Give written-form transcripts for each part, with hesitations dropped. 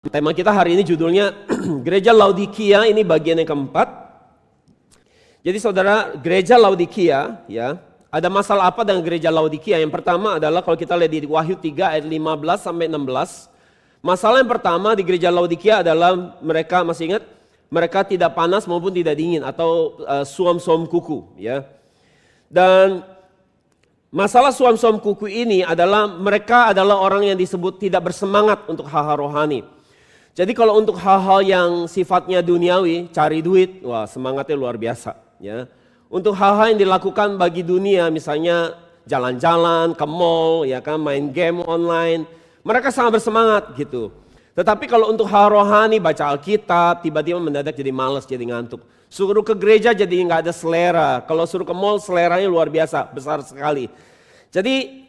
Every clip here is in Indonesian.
Tema kita hari ini judulnya Gereja Laodikia, ini bagian yang keempat. Jadi saudara, Gereja Laodikia, ya, ada masalah apa dengan Gereja Laodikia? Yang pertama adalah kalau kita lihat di Wahyu 3 ayat 15 sampai 16. Masalah yang pertama di Gereja Laodikia adalah mereka, masih ingat? Mereka tidak panas maupun tidak dingin atau suam-suam kuku, ya. Dan masalah suam-suam kuku ini adalah mereka adalah orang yang disebut tidak bersemangat untuk hal-hal rohani. Jadi kalau untuk hal-hal yang sifatnya duniawi, cari duit, wah semangatnya luar biasa, ya. Untuk hal-hal yang dilakukan bagi dunia, misalnya jalan-jalan ke mall, ya kan, main game online, mereka sangat bersemangat gitu. Tetapi kalau untuk hal rohani, baca Alkitab, tiba-tiba mendadak jadi malas, jadi ngantuk. Suruh ke gereja jadi nggak ada selera. Kalau suruh ke mall, seleranya luar biasa, besar sekali. Jadi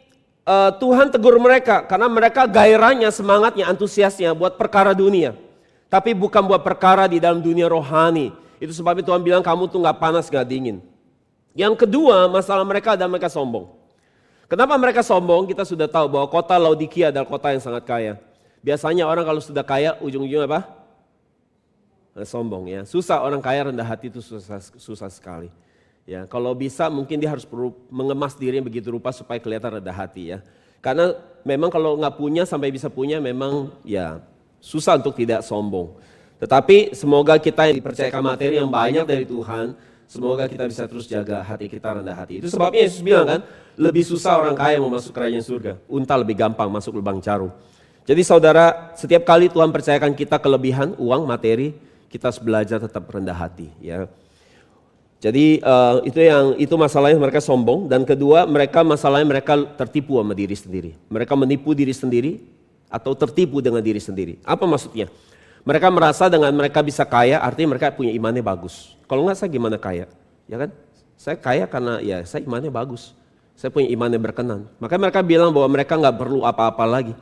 Tuhan tegur mereka karena mereka gairahnya, semangatnya, antusiasnya buat perkara dunia. Tapi bukan buat perkara di dalam dunia rohani. Itu sebabnya Tuhan bilang kamu tuh gak panas, gak dingin. Yang kedua, masalah mereka adalah mereka sombong. Kenapa mereka sombong? Kita sudah tahu bahwa kota Laodikia adalah kota yang sangat kaya. Biasanya orang kalau sudah kaya ujung-ujungnya apa? Sombong, ya. Susah, orang kaya rendah hati itu susah sekali. Ya, kalau bisa mungkin dia harus perlu mengemas dirinya begitu rupa supaya kelihatan rendah hati, ya. Karena memang kalau nggak punya sampai bisa punya memang ya susah untuk tidak sombong. Tetapi semoga kita yang dipercayakan materi yang banyak dari Tuhan, semoga kita bisa terus jaga hati kita rendah hati. Itu sebabnya Yesus bilang kan, lebih susah orang kaya mau masuk kerajaan surga, unta lebih gampang masuk lubang jarum. Jadi saudara, setiap kali Tuhan percayakan kita kelebihan uang materi, kita harus belajar tetap rendah hati, ya. Jadi itu masalahnya mereka sombong. Dan kedua, masalahnya mereka tertipu sama diri sendiri. Mereka menipu diri sendiri atau tertipu dengan diri sendiri. Apa maksudnya? Mereka merasa dengan mereka bisa kaya, artinya mereka punya imannya bagus. Kalau enggak, saya gimana kaya? Ya kan? Saya kaya karena ya saya imannya bagus. Saya punya iman yang berkenan. Maka mereka bilang bahwa mereka nggak perlu apa-apa lagi.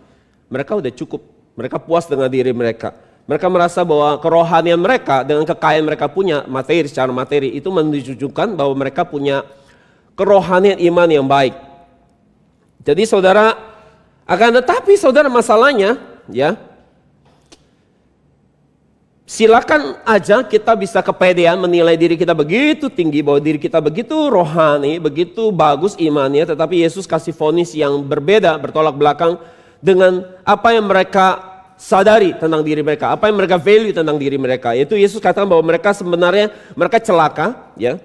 Mereka udah cukup. Mereka puas dengan diri mereka. Mereka merasa bahwa kerohanian mereka dengan kekayaan mereka punya materi, secara materi itu menunjukkan bahwa mereka punya kerohanian iman yang baik. Jadi saudara, akan tetapi saudara masalahnya, ya, silakan aja kita bisa kepedean menilai diri kita begitu tinggi, bahwa diri kita begitu rohani, begitu bagus imannya, tetapi Yesus kasih vonis yang berbeda, bertolak belakang dengan apa yang mereka sadari tentang diri mereka, apa yang mereka value tentang diri mereka. Yaitu Yesus katakan bahwa mereka sebenarnya mereka celaka, ya.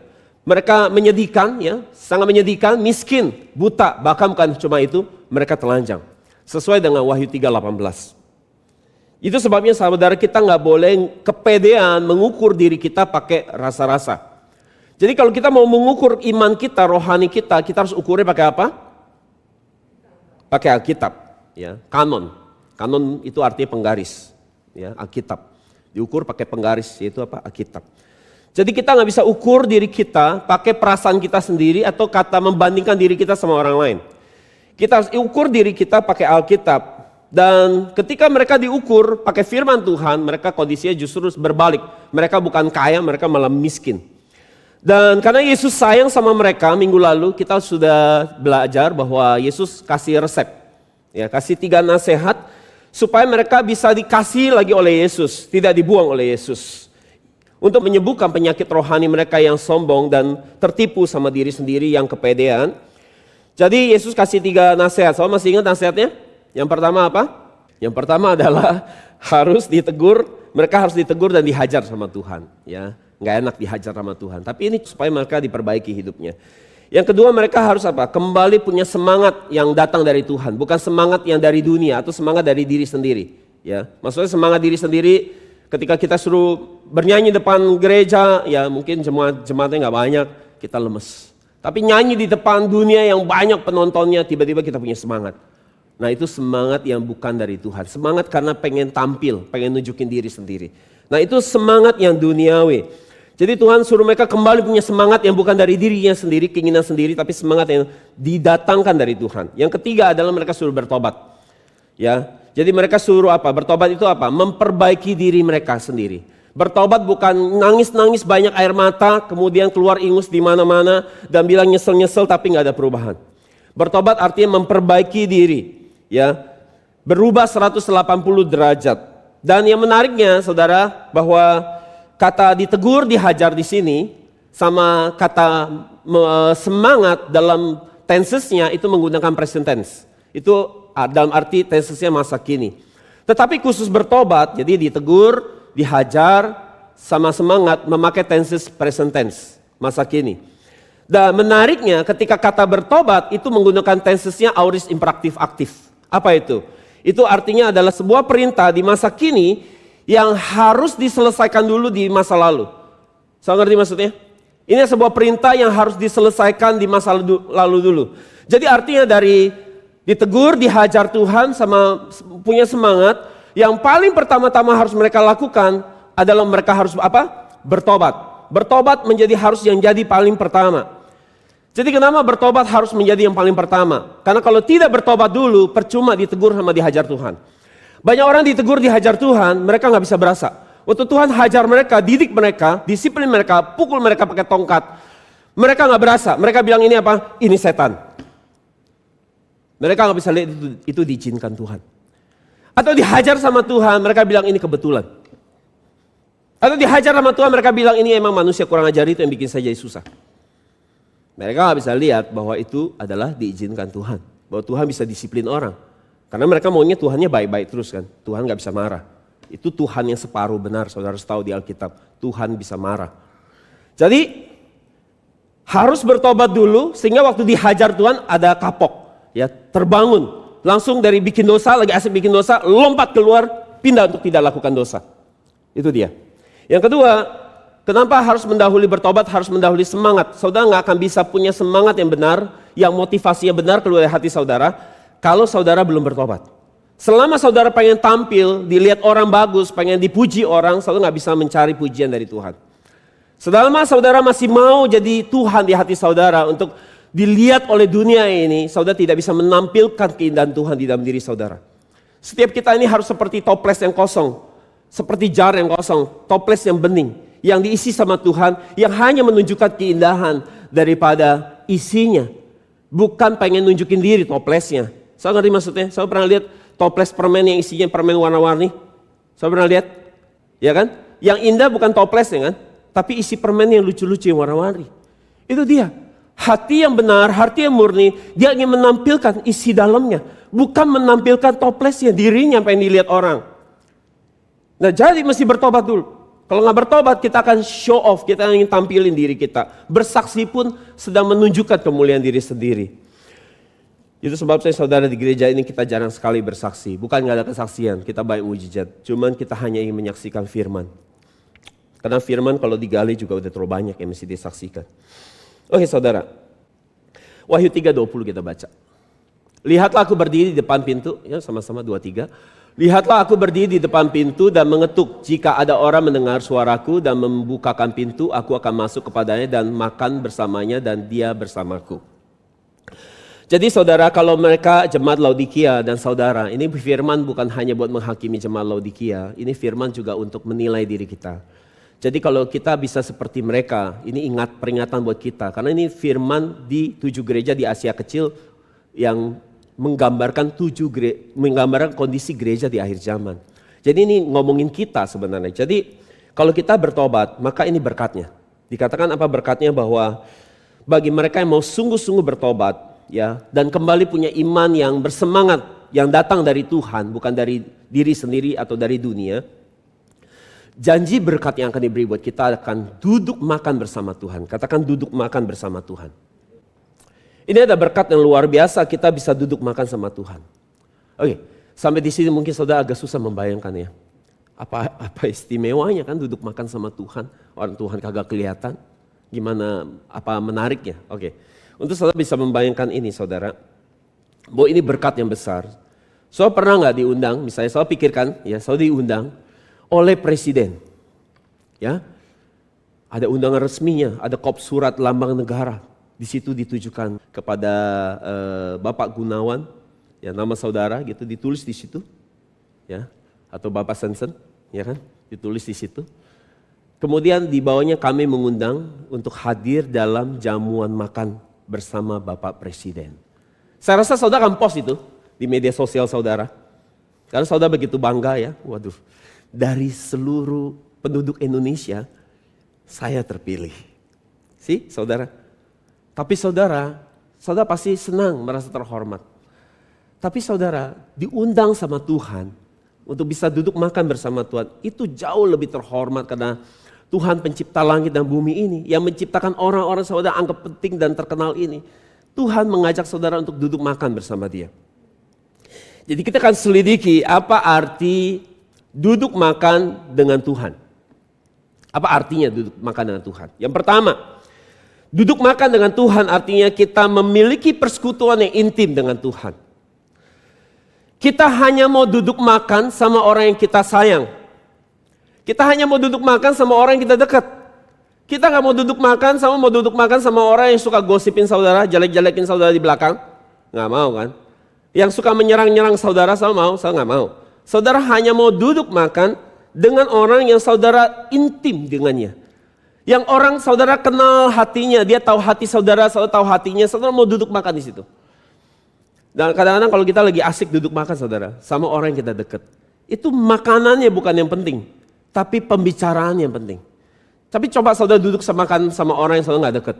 Mereka menyedihkan, ya, sangat menyedihkan, miskin, buta, bahkan bukan cuma itu, mereka telanjang. Sesuai dengan Wahyu 3:18. Itu sebabnya saudara, kita nggak boleh kepedean mengukur diri kita pakai rasa-rasa. Jadi kalau kita mau mengukur iman kita, rohani kita harus ukurnya pakai apa? Pakai Alkitab, ya, kanon. Kanon itu artinya penggaris, ya, Alkitab. Diukur pakai penggaris, yaitu apa? Alkitab. Jadi kita nggak bisa ukur diri kita pakai perasaan kita sendiri atau kata membandingkan diri kita sama orang lain. Kita harus ukur diri kita pakai Alkitab. Dan ketika mereka diukur pakai firman Tuhan, mereka kondisinya justru berbalik. Mereka bukan kaya, mereka malah miskin. Dan karena Yesus sayang sama mereka, minggu lalu kita sudah belajar bahwa Yesus kasih resep, ya, kasih 3 nasihat supaya mereka bisa dikasih lagi oleh Yesus, tidak dibuang oleh Yesus. Untuk menyembuhkan penyakit rohani mereka yang sombong dan tertipu sama diri sendiri yang kepedean. Jadi Yesus kasih 3 nasihat. Saya masih ingat nasihatnya? Yang pertama apa? Yang pertama adalah harus ditegur, mereka harus ditegur dan dihajar sama Tuhan, ya. Nggak enak dihajar sama Tuhan, tapi ini supaya mereka diperbaiki hidupnya. Yang kedua, mereka harus apa? Kembali punya semangat yang datang dari Tuhan, bukan semangat yang dari dunia atau semangat dari diri sendiri, ya. Maksudnya semangat diri sendiri ketika kita suruh bernyanyi depan gereja, ya mungkin jemaatnya nggak banyak, kita lemes. Tapi nyanyi di depan dunia yang banyak penontonnya, tiba-tiba kita punya semangat. Nah, itu semangat yang bukan dari Tuhan. Semangat karena pengen tampil, pengen nunjukin diri sendiri. Nah, itu semangat yang duniawi. Jadi Tuhan suruh mereka kembali punya semangat yang bukan dari dirinya sendiri, keinginan sendiri, tapi semangat yang didatangkan dari Tuhan. Yang ketiga adalah mereka suruh bertobat, ya. Jadi mereka suruh apa? Bertobat itu apa? Memperbaiki diri mereka sendiri. Bertobat bukan nangis-nangis banyak air mata, kemudian keluar ingus di mana-mana dan bilang nyesel-nyesel tapi nggak ada perubahan. Bertobat artinya memperbaiki diri, ya. Berubah 180 derajat. Dan yang menariknya saudara, bahwa kata ditegur, dihajar di sini sama kata semangat dalam tensesnya itu menggunakan present tense. Itu dalam arti tensesnya masa kini. Tetapi khusus bertobat, jadi ditegur, dihajar, sama semangat memakai tenses present tense, masa kini. Dan menariknya ketika kata bertobat itu menggunakan tensesnya aorist imperatif aktif. Apa itu? Itu artinya adalah sebuah perintah di masa kini yang harus diselesaikan dulu di masa lalu. Saya ngerti maksudnya? Ini sebuah perintah yang harus diselesaikan di masa lalu dulu. Jadi artinya dari ditegur, dihajar Tuhan sama punya semangat, yang paling pertama-tama harus mereka lakukan adalah mereka harus apa? Bertobat. Bertobat harus yang jadi paling pertama. Jadi kenapa bertobat harus menjadi yang paling pertama? Karena kalau tidak bertobat dulu, percuma ditegur sama dihajar Tuhan. Banyak orang ditegur, dihajar Tuhan, mereka nggak bisa berasa. Waktu Tuhan hajar mereka, didik mereka, disiplin mereka, pukul mereka pakai tongkat, mereka nggak berasa. Mereka bilang ini apa? Ini setan. Mereka nggak bisa lihat itu diizinkan Tuhan. Atau dihajar sama Tuhan, mereka bilang ini kebetulan. Atau dihajar sama Tuhan, mereka bilang ini emang manusia kurang ajar itu yang bikin saya jadi susah. Mereka nggak bisa lihat bahwa itu adalah diizinkan Tuhan. Bahwa Tuhan bisa disiplin orang. Karena mereka maunya Tuhannya baik-baik terus kan. Tuhan nggak bisa marah. Itu Tuhan yang separuh benar, saudara harus tahu di Alkitab. Tuhan bisa marah. Jadi harus bertobat dulu sehingga waktu dihajar Tuhan ada kapok. Ya, terbangun. Langsung dari bikin dosa, lagi asik bikin dosa, lompat keluar, pindah untuk tidak lakukan dosa. Itu dia. Yang kedua, kenapa harus mendahului bertobat, harus mendahului semangat. Saudara nggak akan bisa punya semangat yang benar, yang motivasinya benar keluar dari hati saudara, kalau saudara belum bertobat. Selama saudara pengen tampil, dilihat orang bagus, pengen dipuji orang, saudara nggak bisa mencari pujian dari Tuhan. Selama saudara masih mau jadi Tuhan di hati saudara untuk dilihat oleh dunia ini, saudara tidak bisa menampilkan keindahan Tuhan di dalam diri saudara. Setiap kita ini harus seperti toples yang kosong, seperti jar yang kosong, toples yang bening, yang diisi sama Tuhan, yang hanya menunjukkan keindahan daripada isinya. Bukan pengen nunjukin diri toplesnya. Saya ngerti maksudnya? Saya pernah lihat toples permen yang isinya permen warna-warni. Saya pernah lihat, ya kan? Yang indah bukan toplesnya kan, tapi isi permen yang lucu-lucu yang warna-warni. Itu dia. Hati yang benar, hati yang murni, dia ingin menampilkan isi dalamnya. Bukan menampilkan toplesnya, dirinya pengen dilihat orang. Nah jadi mesti bertobat dulu. Kalau nggak bertobat kita akan show off, kita ingin tampilin diri kita. Bersaksi pun sedang menunjukkan kemuliaan diri sendiri. Itu sebab saya saudara di gereja ini kita jarang sekali bersaksi. Bukan nggak ada kesaksian, kita banyak mujizat. Cuman kita hanya ingin menyaksikan firman. Karena firman kalau digali juga udah terlalu banyak yang mesti disaksikan. Oke saudara, Wahyu 3:20 kita baca. Lihatlah aku berdiri di depan pintu, ya sama-sama 2-3. Lihatlah aku berdiri di depan pintu dan mengetuk. Jika ada orang mendengar suaraku dan membukakan pintu, aku akan masuk kepadanya dan makan bersamanya dan dia bersamaku. Jadi saudara, kalau mereka jemaat Laodikia dan saudara, ini firman bukan hanya buat menghakimi jemaat Laodikia, ini firman juga untuk menilai diri kita. Jadi kalau kita bisa seperti mereka, ini ingat peringatan buat kita. Karena ini firman di 7 gereja di Asia Kecil yang menggambarkan kondisi gereja di akhir zaman. Jadi ini ngomongin kita sebenarnya. Jadi kalau kita bertobat, maka ini berkatnya. Dikatakan apa berkatnya, bahwa bagi mereka yang mau sungguh-sungguh bertobat, ya, dan kembali punya iman yang bersemangat, yang datang dari Tuhan, bukan dari diri sendiri atau dari dunia. Janji berkat yang akan diberi buat kita akan duduk makan bersama Tuhan. Katakan duduk makan bersama Tuhan. Ini ada berkat yang luar biasa, kita bisa duduk makan sama Tuhan. Oke, sampai di sini mungkin saudara agak susah membayangkan ya. Apa istimewanya kan duduk makan sama Tuhan, orang Tuhan kagak kelihatan. Gimana, apa menariknya? Oke, untuk saudara bisa membayangkan ini saudara, bahwa ini berkat yang besar. Saudara pernah nggak diundang, misalnya saudara pikirkan, ya saudara diundang oleh presiden, ya, ada undangan resminya, ada kop surat lambang negara, di situ ditujukan kepada Bapak Gunawan, ya nama saudara gitu ditulis di situ, ya, atau Bapak Sensen, ya kan, ditulis di situ. Kemudian di bawahnya kami mengundang untuk hadir dalam jamuan makan bersama Bapak Presiden. Saya rasa saudara akan post itu di media sosial saudara. Karena saudara begitu bangga ya, waduh, dari seluruh penduduk Indonesia, saya terpilih. Sih saudara? Tapi saudara pasti senang merasa terhormat. Tapi saudara diundang sama Tuhan untuk bisa duduk makan bersama Tuhan. Itu jauh lebih terhormat karena Tuhan pencipta langit dan bumi ini. Yang menciptakan orang-orang saudara anggap penting dan terkenal ini. Tuhan mengajak saudara untuk duduk makan bersama dia. Jadi kita akan selidiki apa arti duduk makan dengan Tuhan. Apa artinya duduk makan dengan Tuhan? Yang pertama, duduk makan dengan Tuhan artinya kita memiliki persekutuan yang intim dengan Tuhan. Kita hanya mau duduk makan sama orang yang kita sayang. Kita hanya mau duduk makan sama orang yang kita dekat. Kita gak mau duduk makan sama orang yang suka gosipin saudara, jelek-jelekin saudara di belakang. Gak mau kan? Yang suka menyerang-nyerang saudara, saya gak mau. Saudara hanya mau duduk makan dengan orang yang saudara intim dengannya. Yang orang saudara kenal hatinya, dia tahu hati saudara tahu hatinya, saudara mau duduk makan di situ. Dan kadang-kadang kalau kita lagi asik duduk makan saudara, sama orang yang kita deket. Itu makanannya bukan yang penting, tapi pembicaraan yang penting. Tapi coba saudara duduk makan sama orang yang saudara gak deket.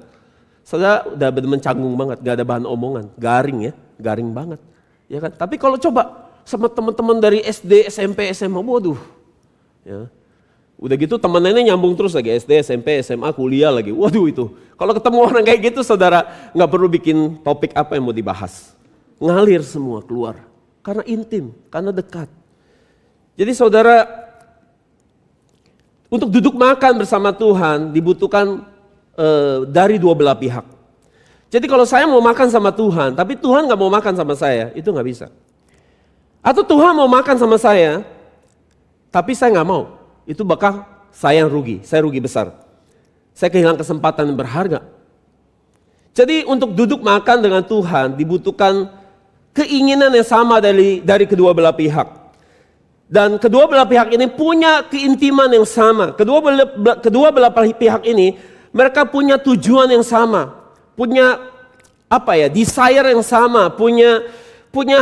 Saudara udah benar-benar canggung banget, gak ada bahan omongan, garing ya, garing banget. Ya kan? Tapi kalau coba sama teman-teman dari SD, SMP, SMA, waduh. Ya. Udah gitu temennya nyambung terus lagi, SD, SMP, SMA, kuliah lagi. Waduh itu. Kalau ketemu orang kayak gitu saudara gak perlu bikin topik apa yang mau dibahas. Ngalir semua keluar. Karena intim, karena dekat. Jadi saudara, untuk duduk makan bersama Tuhan dibutuhkan dari dua belah pihak. Jadi kalau saya mau makan sama Tuhan, tapi Tuhan gak mau makan sama saya, itu gak bisa. Atau Tuhan mau makan sama saya, tapi saya gak mau. Itu bakal saya yang rugi, saya rugi besar. Saya kehilangan kesempatan yang berharga. Jadi untuk duduk makan dengan Tuhan dibutuhkan keinginan yang sama dari kedua belah pihak. Dan kedua belah pihak ini punya keintiman yang sama. Kedua belah pihak ini mereka punya tujuan yang sama. Punya desire yang sama, punya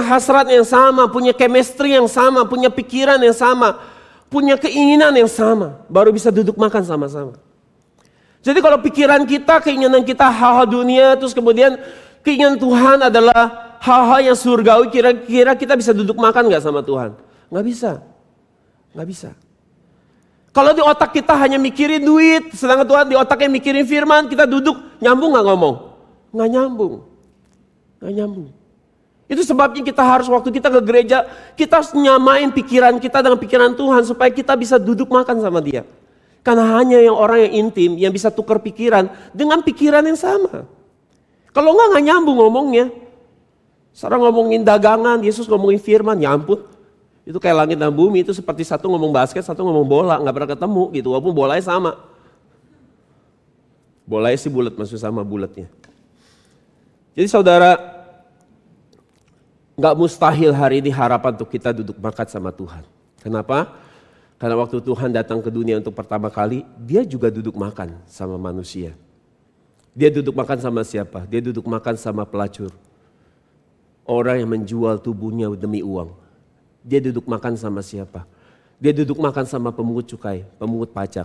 hasrat yang sama, punya chemistry yang sama, punya pikiran yang sama, punya keinginan yang sama, baru bisa duduk makan sama-sama. Jadi kalau pikiran kita, keinginan kita hal-hal dunia, terus kemudian keinginan Tuhan adalah hal-hal yang surgawi, kira-kira kita bisa duduk makan gak sama Tuhan? Gak bisa. Kalau di otak kita hanya mikirin duit, sedangkan Tuhan di otaknya mikirin firman, kita duduk, nyambung gak ngomong? Gak nyambung. Itu sebabnya kita harus waktu kita ke gereja, kita harus nyamain pikiran kita dengan pikiran Tuhan supaya kita bisa duduk makan sama dia. Karena hanya yang orang yang intim yang bisa tukar pikiran dengan pikiran yang sama. Kalau gak nyambung ngomongnya. Sekarang ngomongin dagangan, Yesus ngomongin firman, ya ampun. Itu kayak langit dan bumi, itu seperti satu ngomong basket, satu ngomong bola, gak pernah ketemu gitu, walaupun bolanya sama. Bolanya sih bulat, maksudnya sama bulatnya. Jadi saudara, gak mustahil hari ini harapan untuk kita duduk makan sama Tuhan. Kenapa? Karena waktu Tuhan datang ke dunia untuk pertama kali, dia juga duduk makan sama manusia. Dia duduk makan sama siapa? Dia duduk makan sama pelacur. Orang yang menjual tubuhnya demi uang. Dia duduk makan sama siapa? Dia duduk makan sama pemungut cukai, pemungut pajak.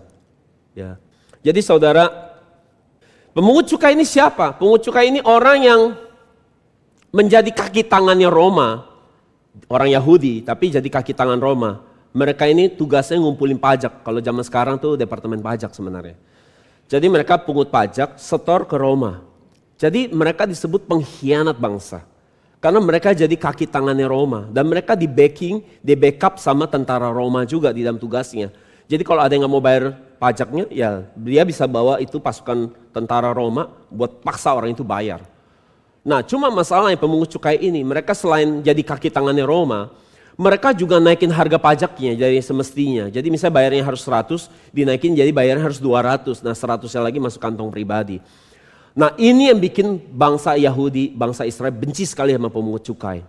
Ya. Jadi saudara, pemungut cukai ini siapa? Pemungut cukai ini orang yang menjadi kaki tangannya Roma. Orang Yahudi, tapi jadi kaki tangan Roma. Mereka ini tugasnya ngumpulin pajak. Kalau zaman sekarang tuh departemen pajak sebenarnya. Jadi mereka pungut pajak, setor ke Roma. Jadi mereka disebut pengkhianat bangsa. Karena mereka jadi kaki tangannya Roma. Dan mereka di backup sama tentara Roma juga di dalam tugasnya. Jadi kalau ada yang gak mau bayar pajaknya, ya dia bisa bawa itu pasukan tentara Roma buat paksa orang itu bayar. Nah cuma masalahnya pemungut cukai ini, mereka selain jadi kaki tangannya Roma, mereka juga naikin harga pajaknya dari semestinya. Jadi misalnya bayarnya harus 100, dinaikin jadi bayarnya harus 200. Nah 100-nya lagi masuk kantong pribadi. Nah ini yang bikin bangsa Yahudi, bangsa Israel benci sekali sama pemungut cukai.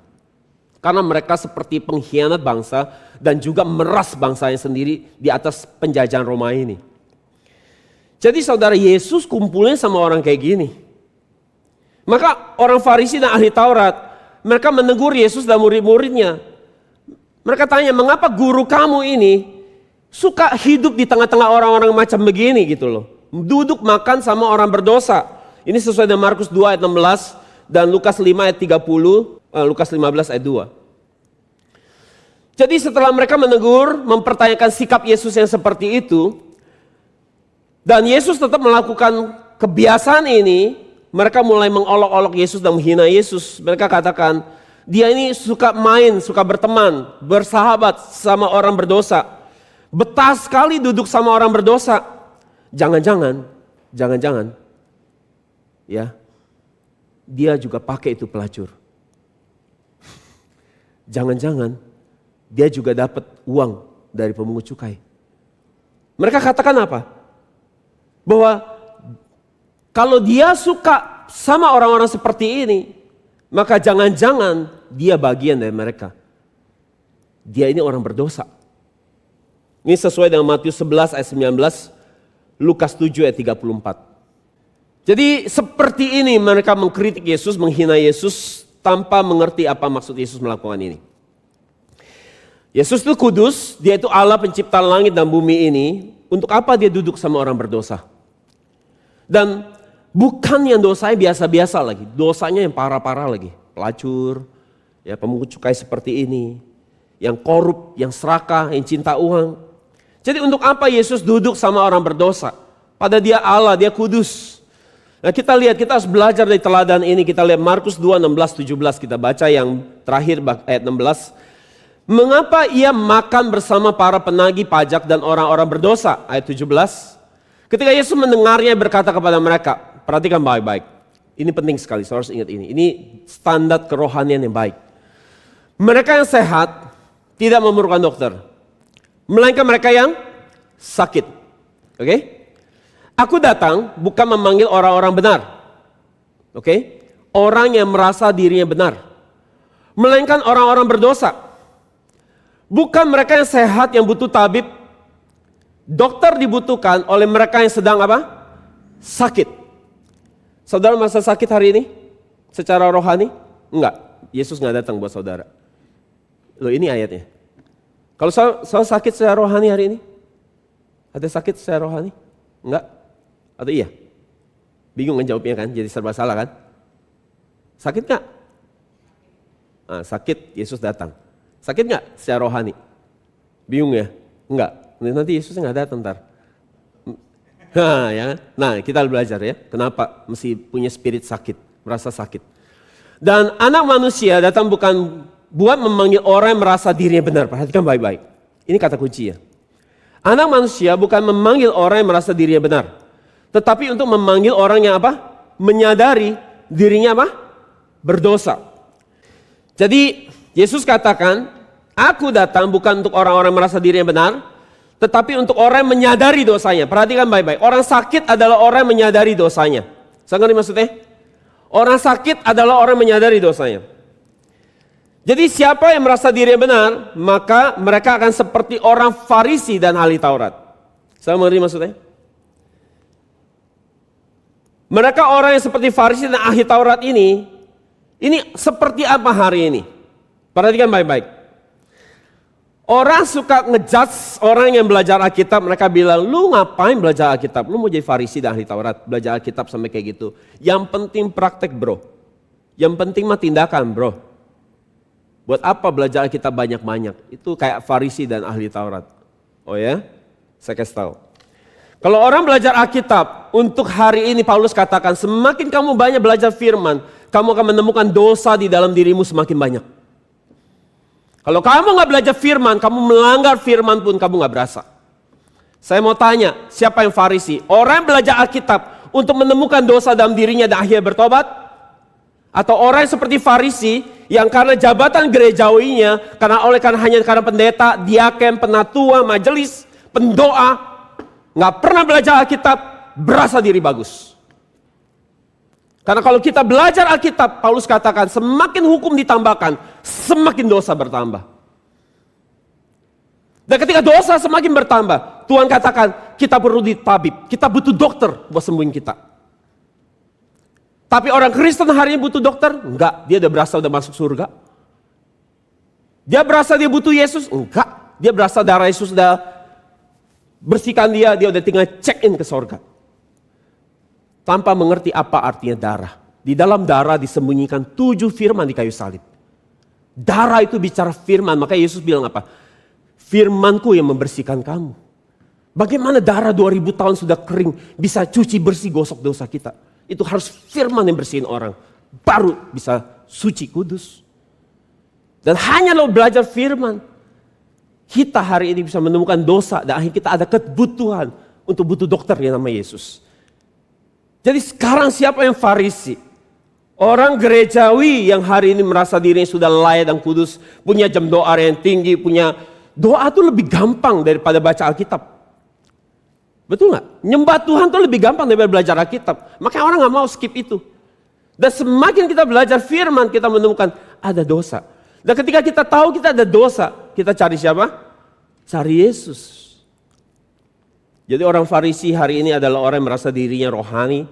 Karena mereka seperti pengkhianat bangsa dan juga meras bangsanya sendiri di atas penjajahan Roma ini. Jadi saudara, Yesus kumpulnya sama orang kayak gini. Maka orang Farisi dan ahli Taurat, mereka menegur Yesus dan murid-muridnya. Mereka tanya, mengapa guru kamu ini suka hidup di tengah-tengah orang-orang macam begini gitu loh. Duduk makan sama orang berdosa. Ini sesuai dengan Markus 2 ayat 16 dan Lukas 5 ayat 30, Lukas 15 ayat 2. Jadi setelah mereka menegur, mempertanyakan sikap Yesus yang seperti itu, dan Yesus tetap melakukan kebiasaan ini, mereka mulai mengolok-olok Yesus dan menghina Yesus. Mereka katakan, dia ini suka main, suka berteman, bersahabat sama orang berdosa. Betah sekali duduk sama orang berdosa. Jangan-jangan, ya, dia juga pakai itu pelacur. Jangan-jangan, dia juga dapat uang dari pemungut cukai. Mereka katakan apa? Bahwa kalau dia suka sama orang-orang seperti ini, maka jangan-jangan dia bagian dari mereka. Dia ini orang berdosa. Ini sesuai dengan Matius 11 ayat 19, Lukas 7 ayat 34. Jadi seperti ini mereka mengkritik Yesus, menghina Yesus tanpa mengerti apa maksud Yesus melakukan ini. Yesus itu kudus, dia itu Allah pencipta langit dan bumi ini. Untuk apa dia duduk sama orang berdosa? Dan bukan yang dosanya biasa-biasa lagi, dosanya yang parah-parah lagi. Pelacur, ya, pemungut cukai seperti ini, yang korup, yang serakah, yang cinta uang. Jadi untuk apa Yesus duduk sama orang berdosa? Pada dia Allah, dia kudus. Nah kita lihat, kita harus belajar dari teladan ini. Kita lihat Markus 2, 16, 17, kita baca yang terakhir ayat 16. Mengapa ia makan bersama para penagih pajak dan orang-orang berdosa? Ayat 17. Ketika Yesus mendengarnya berkata kepada mereka, perhatikan baik-baik. Ini penting sekali, saya harus ingat ini. Ini standar kerohanian yang baik. Mereka yang sehat tidak memerlukan dokter, melainkan mereka yang sakit. Oke? Aku datang bukan memanggil orang-orang benar. Oke? Orang yang merasa dirinya benar. Melainkan orang-orang berdosa. Bukan mereka yang sehat yang butuh tabib. Dokter dibutuhkan oleh mereka yang sedang apa? Sakit. Saudara merasa sakit hari ini? Secara rohani? Enggak. Yesus enggak datang buat saudara. Loh ini ayatnya. Kalau saya sakit secara rohani hari ini? Ada sakit secara rohani? Enggak? Atau iya? Bingung kan jawabnya kan? Jadi serba salah kan? Sakit enggak? Nah, sakit, Yesus datang. Sakit enggak secara rohani? Bingung ya? Enggak. Nanti Yesus enggak datang ntar. Nah, ya. Nah, kita belajar ya. Kenapa mesti punya spirit sakit, merasa sakit. Dan anak manusia datang bukan buat memanggil orang yang merasa dirinya benar. Perhatikan baik-baik. Ini kata kunci ya. Anak manusia bukan memanggil orang yang merasa dirinya benar. Tetapi untuk memanggil orang yang apa? Menyadari dirinya apa? Berdosa. Jadi Yesus katakan, aku datang bukan untuk orang-orang merasa dirinya benar, tetapi untuk orang yang menyadari dosanya. Perhatikan baik-baik, orang sakit adalah orang yang menyadari dosanya. Saya ngerti maksudnya? Orang sakit adalah orang yang menyadari dosanya. Jadi siapa yang merasa dirinya benar, maka mereka akan seperti orang Farisi dan ahli Taurat. Saya mengerti maksudnya? Mereka orang yang seperti Farisi dan ahli Taurat ini seperti apa hari ini? Perhatikan baik-baik. Orang suka ngejudge orang yang belajar Alkitab, mereka bilang, lu ngapain belajar Alkitab? Lu mau jadi Farisi dan ahli Taurat, belajar Alkitab sampai kayak gitu. Yang penting praktek bro. Yang penting mah tindakan bro. Buat apa belajar Alkitab banyak-banyak? Itu kayak Farisi dan ahli Taurat. Oh ya? Saya kasih tahu. Kalau orang belajar Alkitab, untuk hari ini Paulus katakan, semakin kamu banyak belajar firman, kamu akan menemukan dosa di dalam dirimu semakin banyak. Kalau kamu gak belajar firman, kamu melanggar firman pun kamu gak berasa. Saya mau tanya, siapa yang Farisi? Orang yang belajar Alkitab untuk menemukan dosa dalam dirinya dan akhirnya bertobat? Atau orang yang seperti Farisi yang karena jabatan gerejawinya, hanya karena pendeta, diaken, penatua, majelis, pendoa, gak pernah belajar Alkitab, berasa diri bagus. Karena kalau kita belajar Alkitab, Paulus katakan semakin hukum ditambahkan, semakin dosa bertambah. Dan ketika dosa semakin bertambah, Tuhan katakan kita perlu ditabib, kita butuh dokter buat sembuhin kita. Tapi orang Kristen hari ini butuh dokter? Enggak, dia udah berasa udah masuk surga. Dia berasa dia butuh Yesus? Enggak. Dia berasa darah Yesus sudah bersihkan dia udah tinggal check in ke sorga. Tanpa mengerti apa artinya darah. Di dalam darah disembunyikan 7 firman di kayu salib. Darah itu bicara firman, makanya Yesus bilang apa? Firmanku yang membersihkan kamu. Bagaimana darah 2000 tahun sudah kering bisa cuci bersih gosok dosa kita? Itu harus firman yang bersihin orang. Baru bisa suci kudus. Dan hanya lo belajar firman. Kita hari ini bisa menemukan dosa dan akhirnya kita ada kebutuhan untuk butuh dokter yang nama Yesus. Jadi sekarang siapa yang Farisi? Orang gerejawi yang hari ini merasa dirinya sudah layak dan kudus. Punya jam doa yang tinggi, punya doa itu lebih gampang daripada baca Alkitab. Betul gak? Nyembah Tuhan itu lebih gampang daripada belajar Alkitab. Makanya orang gak mau skip itu. Dan semakin kita belajar firman, kita menemukan ada dosa. Dan ketika kita tahu kita ada dosa, kita cari siapa? Cari Yesus. Jadi orang Farisi hari ini adalah orang yang merasa dirinya rohani,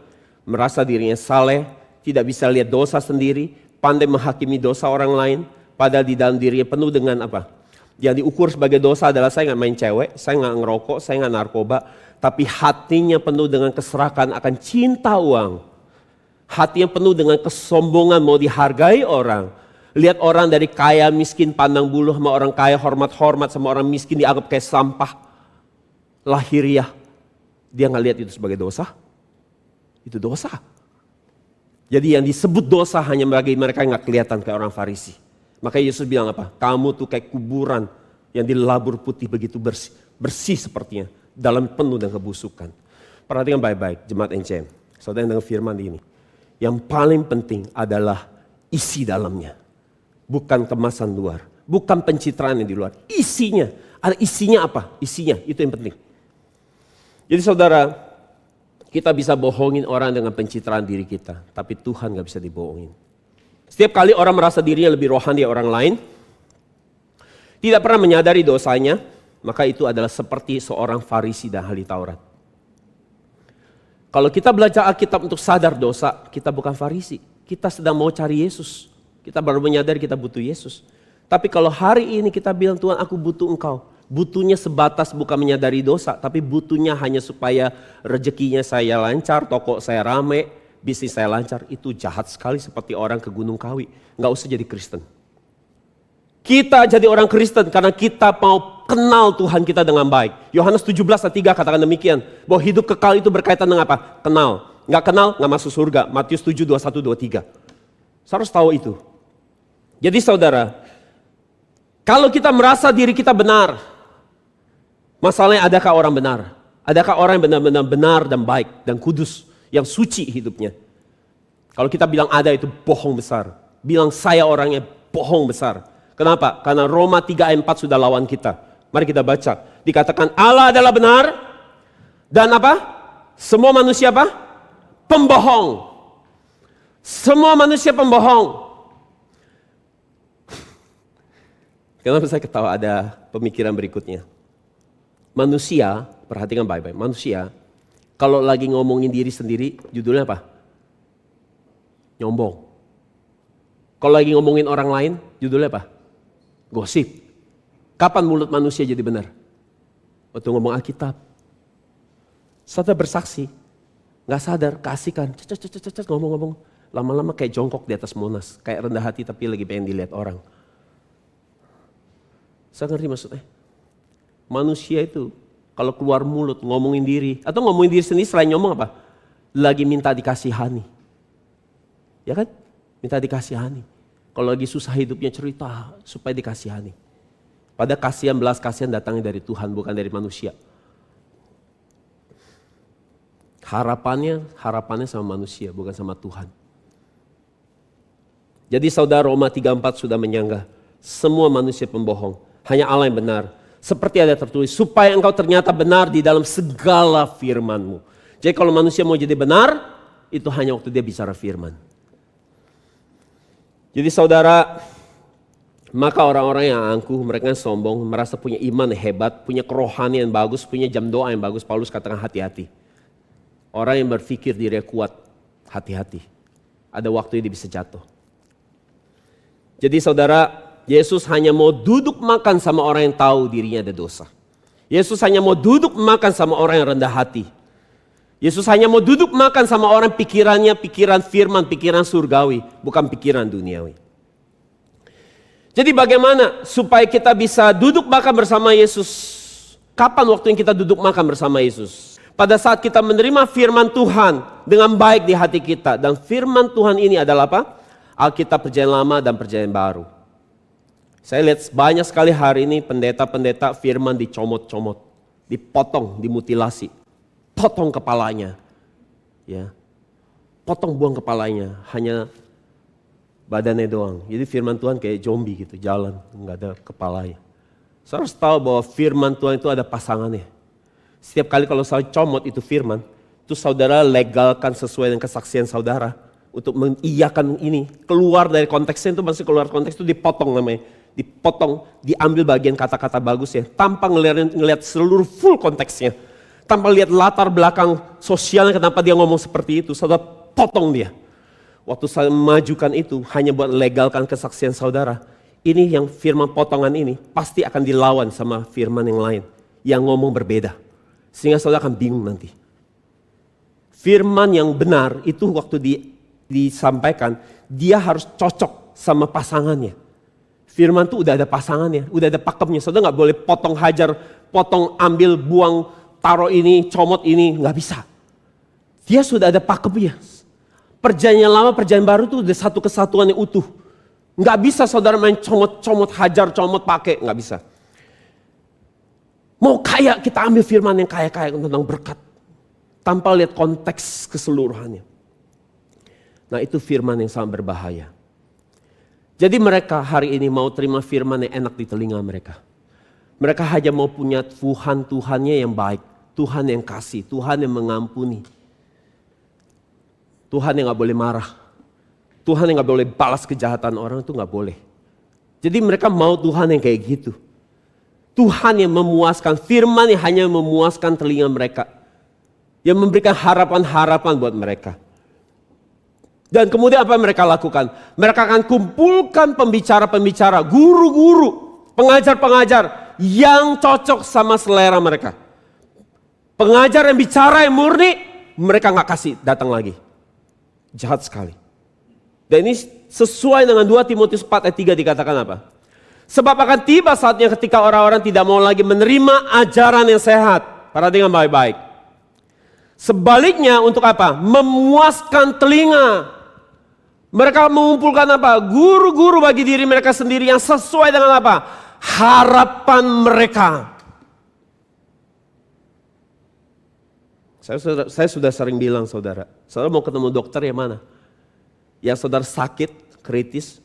merasa dirinya saleh, tidak bisa lihat dosa sendiri, pandai menghakimi dosa orang lain, padahal di dalam dirinya penuh dengan apa? Yang diukur sebagai dosa adalah saya gak main cewek, saya gak ngerokok, saya gak narkoba, tapi hatinya penuh dengan keserakan akan cinta uang. Hatinya penuh dengan kesombongan mau dihargai orang. Lihat orang dari kaya miskin pandang bulu sama orang kaya hormat-hormat sama orang miskin dianggap kayak sampah. Lahiriah. Dia gak lihat itu sebagai dosa. Itu dosa. Jadi yang disebut dosa hanya bagi mereka yang gak kelihatan kayak orang Farisi. Makanya Yesus bilang apa? Kamu tuh kayak kuburan yang dilabur putih begitu bersih. Bersih sepertinya. Dalam penuh dengan kebusukan. Perhatikan baik-baik jemaat NCM. Saudara yang dengar firman ini. Yang paling penting adalah isi dalamnya. Bukan kemasan luar. Bukan pencitraan yang di luar. Isinya. Ada isinya apa? Isinya. Itu yang penting. Jadi saudara, kita bisa bohongin orang dengan pencitraan diri kita. Tapi Tuhan gak bisa dibohongin. Setiap kali orang merasa dirinya lebih rohani dari orang lain. Tidak pernah menyadari dosanya. Maka itu adalah seperti seorang Farisi dan ahli Taurat. Kalau kita belajar Alkitab untuk sadar dosa, kita bukan Farisi. Kita sedang mau cari Yesus. Kita baru menyadari kita butuh Yesus. Tapi kalau hari ini kita bilang, Tuhan aku butuh Engkau. Butuhnya sebatas bukan menyadari dosa, tapi butuhnya hanya supaya rezekinya saya lancar, toko saya rame, bisnis saya lancar. Itu jahat sekali seperti orang ke Gunung Kawi. Nggak usah jadi Kristen. Kita jadi orang Kristen karena kita mau kenal Tuhan kita dengan baik. Yohanes 17:3 katakan demikian. Bahwa hidup kekal itu berkaitan dengan apa? Kenal. Nggak kenal, nggak masuk surga. Matius 7:21-23. Saya harus tahu itu. Jadi saudara, kalau kita merasa diri kita benar, masalahnya adakah orang benar? Adakah orang yang benar-benar benar dan baik dan kudus, yang suci hidupnya? Kalau kita bilang ada, itu bohong besar. Bilang saya orangnya, bohong besar. Kenapa? Karena Roma 3:4 sudah lawan kita. Mari kita baca. Dikatakan Allah adalah benar. Dan apa? Semua manusia apa? Pembohong. Semua manusia pembohong. Kenapa saya ketawa? Ada pemikiran berikutnya. Manusia, perhatikan baik-baik. Manusia, kalau lagi ngomongin diri sendiri, judulnya apa? Nyombong. Kalau lagi ngomongin orang lain, judulnya apa? Gosip. Kapan mulut manusia jadi benar? Waktu ngomong Alkitab. Sadar bersaksi. Gak sadar, keasikan. Ngomong-ngomong. Lama-lama kayak jongkok di atas Monas. Kayak rendah hati tapi lagi pengen dilihat orang. Saya ngerti maksudnya. Manusia itu kalau keluar mulut ngomongin diri. Atau ngomongin diri sendiri selain ngomong apa? Lagi minta dikasihani. Ya kan? Minta dikasihani. Kalau lagi susah hidupnya cerita supaya dikasihani. Pada kasihan, belas kasihan datangnya dari Tuhan, bukan dari manusia. Harapannya sama manusia, bukan sama Tuhan. Jadi saudara, Roma 3:4 sudah menyanggah. Semua manusia pembohong, hanya Allah yang benar. Seperti ada tertulis, supaya engkau ternyata benar di dalam segala firman-Mu. Jadi kalau manusia mau jadi benar, itu hanya waktu dia bicara firman. Jadi saudara, maka orang-orang yang angkuh, mereka yang sombong, merasa punya iman yang hebat, punya kerohanian yang bagus, punya jam doa yang bagus. Paulus katakan hati-hati. Orang yang berpikir dirinya kuat, hati-hati. Ada waktu dia bisa jatuh. Jadi saudara, Yesus hanya mau duduk makan sama orang yang tahu dirinya ada dosa. Yesus hanya mau duduk makan sama orang yang rendah hati. Yesus hanya mau duduk makan sama orang pikirannya, pikiran firman, pikiran surgawi, bukan pikiran duniawi. Jadi bagaimana supaya kita bisa duduk makan bersama Yesus? Kapan waktu yang kita duduk makan bersama Yesus? Pada saat kita menerima firman Tuhan dengan baik di hati kita. Dan firman Tuhan ini adalah apa? Alkitab Perjanjian Lama dan Perjanjian Baru. Saya lihat banyak sekali hari ini pendeta-pendeta firman dicomot-comot, dipotong, dimutilasi. Potong kepalanya. Ya. Potong buang kepalanya, hanya badannya doang. Jadi firman Tuhan kayak zombie gitu, jalan, nggak ada kepalanya. Saya harus tahu bahwa firman Tuhan itu ada pasangannya. Setiap kali kalau saya comot itu firman, itu saudara legalkan sesuai dengan kesaksian saudara. Untuk mengiyakan ini, keluar dari konteksnya itu masih keluar konteks itu dipotong namanya. Dipotong, diambil bagian kata-kata bagus ya, tanpa ngelihat seluruh full konteksnya. Tanpa lihat latar belakang sosialnya kenapa dia ngomong seperti itu, saudara potong dia. Waktu saya memajukan itu hanya buat legalkan kesaksian saudara. Ini yang firman potongan ini pasti akan dilawan sama firman yang lain. Yang ngomong berbeda. Sehingga saudara akan bingung nanti. Firman yang benar itu waktu disampaikan, dia harus cocok sama pasangannya. Firman itu udah ada pasangannya, udah ada pakemnya. Saudara gak boleh potong hajar, potong ambil, buang, taruh ini, comot ini, gak bisa. Dia sudah ada pakemnya. Perjanjian Lama, Perjanjian Baru itu udah satu kesatuan yang utuh. Nggak bisa saudara main comot-comot, hajar, comot, pakai. Nggak bisa. Mau kaya, kita ambil firman yang kaya-kaya tentang berkat. Tanpa lihat konteks keseluruhannya. Nah itu firman yang sangat berbahaya. Jadi mereka hari ini mau terima firman yang enak di telinga mereka. Mereka hanya mau punya Tuhan-Tuhannya yang baik. Tuhan yang kasih, Tuhan yang mengampuni. Tuhan yang gak boleh marah. Tuhan yang gak boleh balas kejahatan orang itu gak boleh. Jadi mereka mau Tuhan yang kayak gitu. Tuhan yang memuaskan, firman yang hanya memuaskan telinga mereka. Yang memberikan harapan-harapan buat mereka. Dan kemudian apa yang mereka lakukan? Mereka akan kumpulkan pembicara-pembicara, guru-guru, pengajar-pengajar yang cocok sama selera mereka. Pengajar yang bicara yang murni, mereka gak kasih datang lagi. Jahat sekali. Dan ini sesuai dengan 2 Timotius 4 ayat 3 dikatakan apa? Sebab akan tiba saatnya ketika orang-orang tidak mau lagi menerima ajaran yang sehat. Perhatikan baik-baik. Sebaliknya untuk apa? Memuaskan telinga. Mereka mengumpulkan apa? Guru-guru bagi diri mereka sendiri yang sesuai dengan apa? Harapan mereka. Saya sudah sering bilang saudara mau ketemu dokter yang mana? Yang saudara sakit, kritis.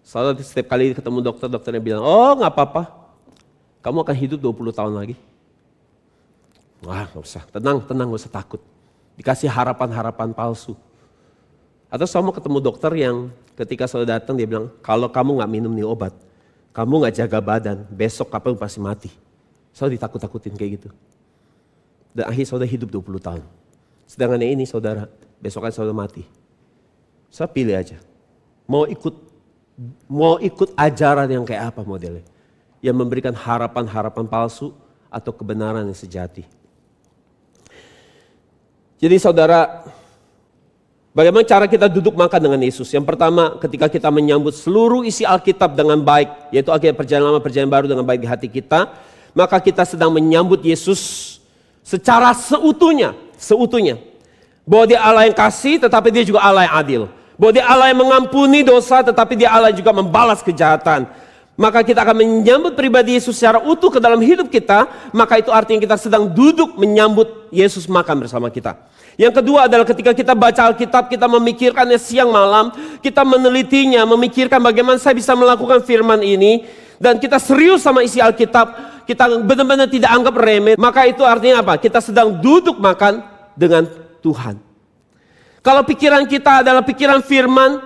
Saudara setiap kali ketemu dokter, dokternya bilang, oh gak apa-apa. Kamu akan hidup 20 tahun lagi. Wah gak usah, tenang, gak usah takut. Dikasih harapan-harapan palsu. Atau saya mau ketemu dokter yang ketika saudara datang dia bilang, kalau kamu gak minum nih obat, kamu gak jaga badan, besok kamu pasti mati. Saudara ditakut-takutin kayak gitu. Dan akhirnya saudara hidup 20 tahun. Sedangkan ini saudara, besokan saudara mati. Saya pilih aja. Mau ikut ajaran yang kayak apa modelnya. Yang memberikan harapan-harapan palsu atau kebenaran yang sejati. Jadi saudara, bagaimana cara kita duduk makan dengan Yesus? Yang pertama, ketika kita menyambut seluruh isi Alkitab dengan baik, yaitu Alkitab Perjanjian Lama, Perjanjian Baru dengan baik di hati kita, maka kita sedang menyambut Yesus secara seutuhnya. Bahwa dia Allah yang kasih tetapi dia juga Allah yang adil. Bahwa dia Allah yang mengampuni dosa tetapi dia Allah yang juga membalas kejahatan. Maka kita akan menyambut pribadi Yesus secara utuh ke dalam hidup kita. Maka itu artinya kita sedang duduk menyambut Yesus makan bersama kita. Yang kedua adalah ketika kita baca Alkitab, kita memikirkannya siang malam. Kita menelitinya, memikirkan bagaimana saya bisa melakukan firman ini. Dan kita serius sama isi Alkitab. Kita benar-benar tidak anggap remeh. Maka itu artinya apa? Kita sedang duduk makan dengan Tuhan. Kalau pikiran kita adalah pikiran firman,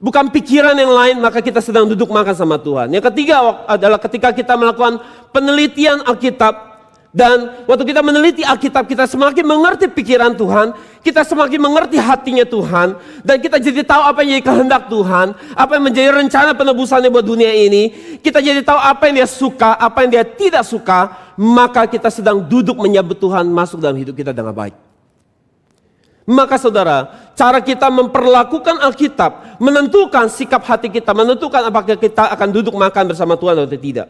bukan pikiran yang lain, maka kita sedang duduk makan sama Tuhan. Yang ketiga adalah ketika kita melakukan penelitian Alkitab, Dan waktu kita meneliti Alkitab, kita semakin mengerti pikiran Tuhan, kita semakin mengerti hatinya Tuhan, dan kita jadi tahu apa yang jadi kehendak Tuhan, apa yang menjadi rencana penebusannya buat dunia ini. Kita jadi tahu apa yang dia suka, apa yang dia tidak suka, maka kita sedang duduk menyambut Tuhan masuk dalam hidup kita dengan baik. Maka saudara, cara kita memperlakukan Alkitab, menentukan sikap hati kita, menentukan apakah kita akan duduk makan bersama Tuhan atau tidak.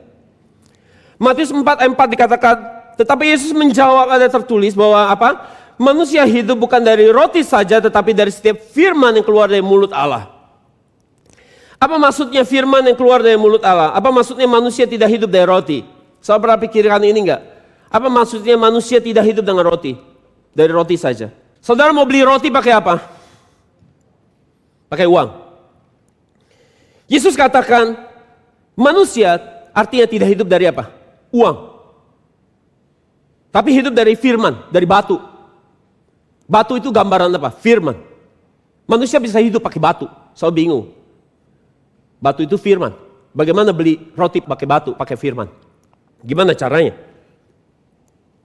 Matius 4 ayat 4 dikatakan, tetapi Yesus menjawab, ada tertulis bahwa apa? Manusia hidup bukan dari roti saja, tetapi dari setiap firman yang keluar dari mulut Allah. Apa maksudnya firman yang keluar dari mulut Allah? Apa maksudnya manusia tidak hidup dari roti? Saudara pernah pikirkan ini enggak? Apa maksudnya manusia tidak hidup dengan roti? Dari roti saja. Saudara mau beli roti pakai apa? Pakai uang. Yesus katakan, manusia artinya tidak hidup dari apa? Uang. Tapi hidup dari firman, dari batu. Batu itu gambaran apa? Firman. Manusia bisa hidup pakai batu. Saya bingung. Batu itu firman. Bagaimana beli roti pakai batu, pakai firman? Gimana caranya?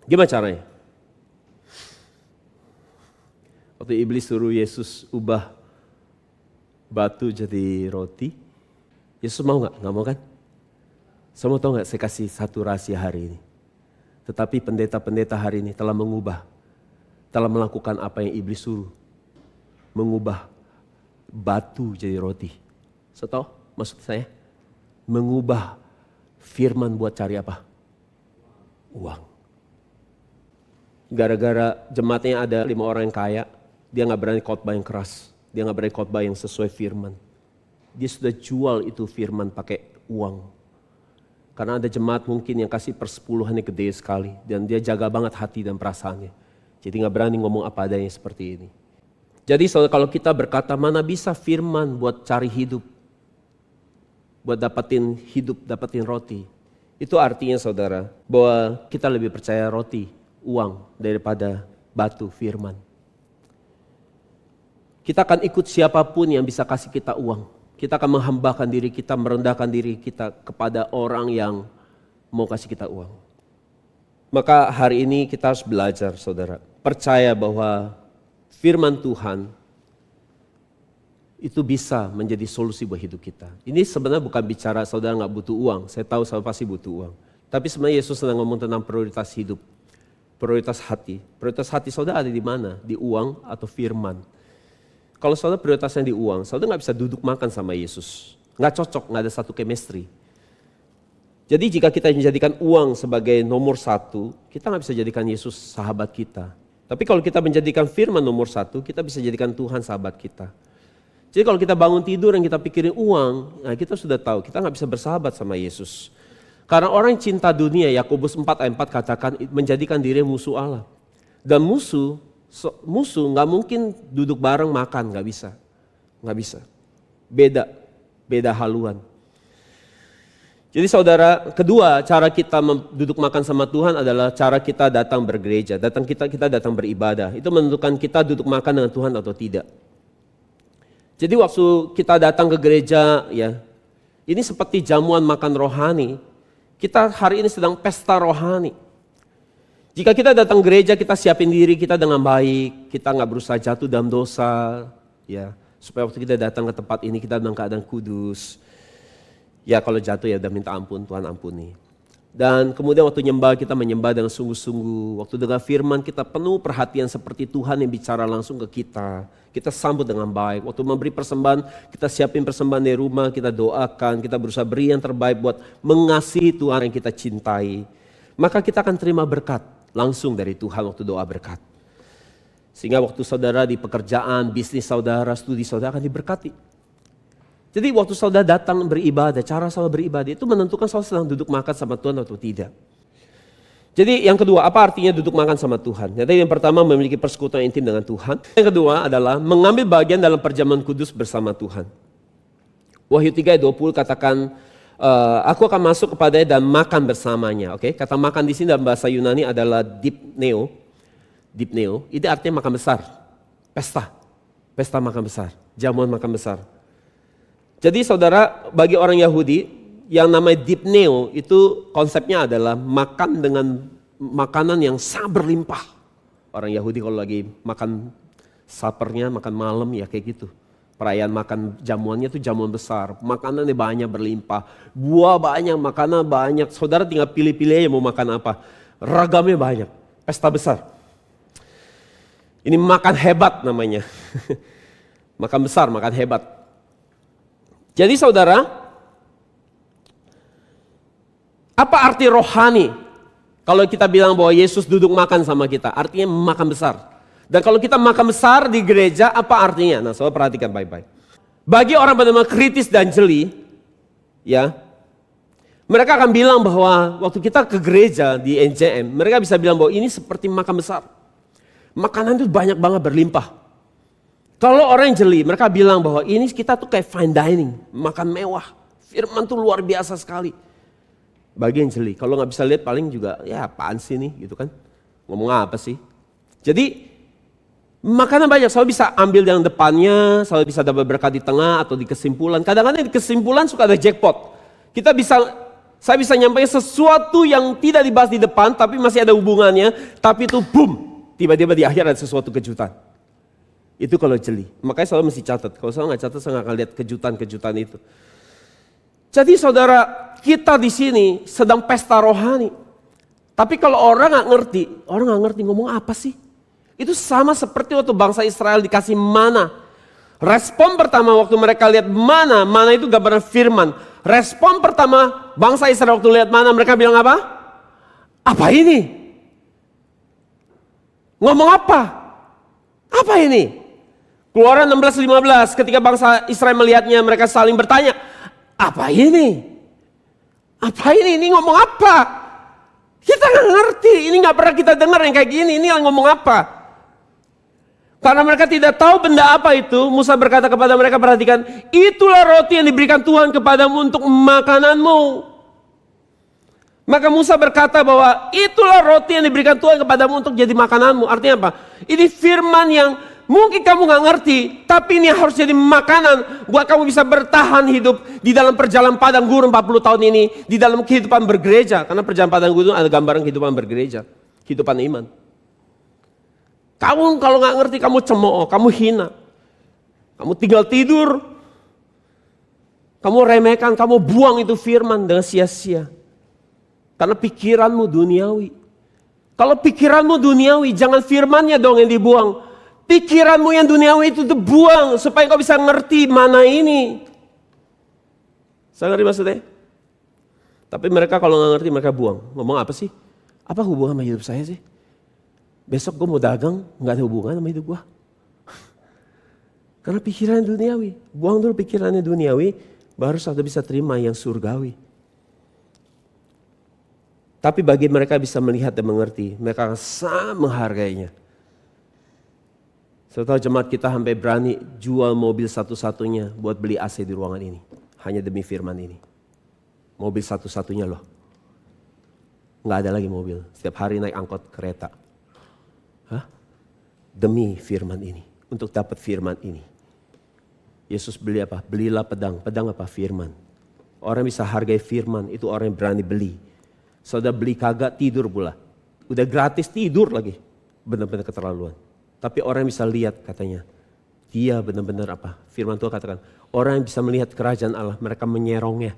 Gimana caranya? Waktu iblis suruh Yesus ubah batu jadi roti, Yesus mau gak? Gak mau kan? Saya mau tahu gak, saya kasih satu rahasia hari ini. Tetapi pendeta-pendeta hari ini telah mengubah, telah melakukan apa yang iblis suruh. Mengubah batu jadi roti. Saya tahu maksud saya? Mengubah firman buat cari apa? Uang. Gara-gara jemaatnya ada 5 orang yang kaya, dia gak berani khotbah yang keras. Dia gak berani khotbah yang sesuai firman. Dia sudah jual itu firman pakai uang. Karena ada jemaat mungkin yang kasih persepuluhannya gede sekali. Dan dia jaga banget hati dan perasaannya. Jadi gak berani ngomong apa adanya seperti ini. Jadi saudara, kalau kita berkata mana bisa firman buat cari hidup. Buat dapetin hidup, dapetin roti. Itu artinya saudara, bahwa kita lebih percaya roti, uang daripada batu, firman. Kita akan ikut siapapun yang bisa kasih kita uang. Kita akan menghambakan diri kita, merendahkan diri kita kepada orang yang mau kasih kita uang. Maka hari ini kita harus belajar saudara. Percaya bahwa firman Tuhan itu bisa menjadi solusi buat hidup kita. Ini sebenarnya bukan bicara saudara gak butuh uang. Saya tahu saudara pasti butuh uang. Tapi sebenarnya Yesus sedang ngomong tentang prioritas hidup. Prioritas hati. Prioritas hati saudara ada di mana? Di uang atau firman. Kalau saudara prioritasnya di uang, saudara gak bisa duduk makan sama Yesus. Gak cocok, gak ada satu chemistry. Jadi jika kita menjadikan uang sebagai nomor 1, kita gak bisa jadikan Yesus sahabat kita. Tapi kalau kita menjadikan firman nomor 1, kita bisa jadikan Tuhan sahabat kita. Jadi kalau kita bangun tidur yang kita pikirin uang, nah kita sudah tahu, kita gak bisa bersahabat sama Yesus. Karena orang yang cinta dunia, Yakobus 4 ayat 4 katakan, menjadikan diri musuh Allah. Dan musuh nggak mungkin duduk bareng makan, nggak bisa. Beda haluan. Jadi saudara, kedua cara kita duduk makan sama Tuhan adalah cara kita datang bergereja, kita datang beribadah. Itu menentukan kita duduk makan dengan Tuhan atau tidak. Jadi waktu kita datang ke gereja, ya, ini seperti jamuan makan rohani. Kita hari ini sedang pesta rohani. Jika kita datang gereja, kita siapin diri kita dengan baik, kita nggak berusaha jatuh dalam dosa, ya, supaya waktu kita datang ke tempat ini kita dalam keadaan kudus. Ya kalau jatuh ya udah minta ampun, Tuhan ampuni. Dan kemudian waktu nyembah kita menyembah dengan sungguh-sungguh. Waktu dengar firman kita penuh perhatian seperti Tuhan yang bicara langsung ke kita. Kita sambut dengan baik. Waktu memberi persembahan, kita siapin persembahan di rumah, kita doakan, kita berusaha beri yang terbaik buat mengasihi Tuhan yang kita cintai. Maka kita akan terima berkat langsung dari Tuhan waktu doa berkat. Sehingga waktu saudara di pekerjaan, bisnis saudara, studi saudara akan diberkati. Jadi waktu saudara datang beribadah, cara saudara beribadah itu menentukan saudara sedang duduk makan sama Tuhan atau tidak. Jadi yang kedua, apa artinya duduk makan sama Tuhan? Jadi yang pertama memiliki persekutuan intim dengan Tuhan. Yang kedua adalah mengambil bagian dalam perjamuan kudus bersama Tuhan. Wahyu 3 ayat 20 katakan, aku akan masuk kepadanya dan makan bersamanya. Oke, kata makan di sini dalam bahasa Yunani adalah dipneo. Dipneo, itu artinya makan besar. Pesta makan besar, jamuan makan besar. Jadi saudara, bagi orang Yahudi yang namanya dipneo itu konsepnya adalah makan dengan makanan yang sangat berlimpah. Orang Yahudi kalau lagi makan suppernya, makan malam ya kayak gitu. Perayaan makan jamuannya itu jamuan besar, makanannya banyak berlimpah, buah banyak, makanan banyak. Saudara tinggal pilih-pilih aja mau makan apa. Ragamnya banyak, pesta besar. Ini makan hebat namanya. Makan besar, makan hebat. Jadi saudara, apa arti rohani? Kalau kita bilang bahwa Yesus duduk makan sama kita, artinya makan besar. Dan kalau kita makan besar di gereja, apa artinya? Nah, saudara perhatikan baik-baik. Bagi orang benar-benar kritis dan jeli, ya, mereka akan bilang bahwa waktu kita ke gereja di NJM, mereka bisa bilang bahwa ini seperti makan besar. Makanan itu banyak banget berlimpah. Kalau orang yang jeli, mereka bilang bahwa ini kita tuh kayak fine dining, makan mewah. Firman tuh luar biasa sekali. Bagi yang jeli, kalau nggak bisa lihat paling juga, ya apaan sih nih gitu kan. Ngomong apa sih? Jadi makanan banyak, saya bisa ambil yang depannya, saya bisa dapat berkat di tengah atau di kesimpulan. Kadang-kadang di kesimpulan suka ada jackpot. Saya bisa nyampaikan sesuatu yang tidak dibahas di depan, tapi masih ada hubungannya, tapi itu boom, tiba-tiba di akhir ada sesuatu kejutan. Itu kalau jeli. Makanya saya mesti catat. Kalau saya nggak catat, saya nggak akan lihat kejutan-kejutan itu. Jadi saudara, kita di sini sedang pesta rohani. Tapi kalau orang nggak ngerti ngomong apa sih? Itu sama seperti waktu bangsa Israel dikasih mana. Respon pertama waktu mereka lihat mana itu gambaran firman. Respon pertama bangsa Israel waktu lihat mana, mereka bilang apa? Apa ini? Ngomong apa? Apa ini? Keluaran 16:15, ketika bangsa Israel melihatnya, mereka saling bertanya, apa ini? Apa ini? Ini ngomong apa? Kita nggak ngerti, ini nggak pernah kita dengar yang kayak gini, ini yang ngomong apa? Karena mereka tidak tahu benda apa itu, Musa berkata kepada mereka, perhatikan, itulah roti yang diberikan Tuhan kepadamu untuk makananmu. Maka Musa berkata bahwa itulah roti yang diberikan Tuhan kepadamu untuk jadi makananmu. Artinya apa? Ini firman yang mungkin kamu gak ngerti, tapi ini harus jadi makanan buat kamu bisa bertahan hidup di dalam perjalanan padang gurun 40 tahun ini, di dalam kehidupan bergereja. Karena perjalanan padang gurun ada gambaran kehidupan bergereja, kehidupan iman. Kamu kalau gak ngerti, kamu cemooh, kamu hina, kamu tinggal tidur, kamu remehkan, kamu buang itu firman dengan sia-sia. Karena pikiranmu duniawi. Kalau pikiranmu duniawi, jangan firmannya dong yang dibuang. Pikiranmu yang duniawi itu dibuang supaya kau bisa ngerti mana ini. Saya ngerti maksudnya? Tapi mereka kalau nggak ngerti mereka buang. Ngomong apa sih? Apa hubungan sama hidup saya sih? Besok gue mau dagang, nggak ada hubungan sama hidup gue. Karena pikiran duniawi. Buang dulu pikirannya duniawi, baru saudara bisa terima yang surgawi. Tapi bagi mereka bisa melihat dan mengerti, mereka akan sangat menghargainya. Setelah jemaat kita sampai berani jual mobil satu-satunya buat beli AC di ruangan ini. Hanya demi firman ini. Mobil satu-satunya loh. Nggak ada lagi mobil, setiap hari naik angkot kereta. Hah? Demi firman ini, untuk dapat firman ini. Yesus beli apa? Belilah pedang. Pedang apa? Firman. Orang bisa hargai firman, itu orang yang berani beli. Saudara beli kagak, tidur pula. Udah gratis, tidur lagi. Benar-benar keterlaluan. Tapi orang yang bisa lihat katanya, dia benar-benar apa? Firman Tuhan katakan, orang yang bisa melihat kerajaan Allah, mereka menyerongnya.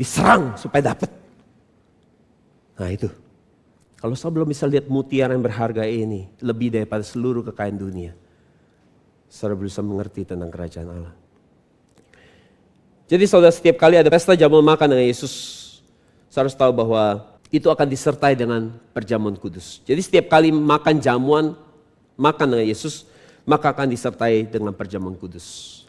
Diserang supaya dapat. Nah itu. Kalau saya belum bisa lihat mutiara yang berharga ini, lebih daripada seluruh kekayaan dunia. Saudara berusaha mengerti tentang kerajaan Allah. Jadi saudara, setiap kali ada pesta jamuan makan dengan Yesus, saya harus tahu bahwa itu akan disertai dengan perjamuan kudus. Jadi setiap kali makan jamuan, makan dengan Yesus, maka akan disertai dengan perjamuan kudus.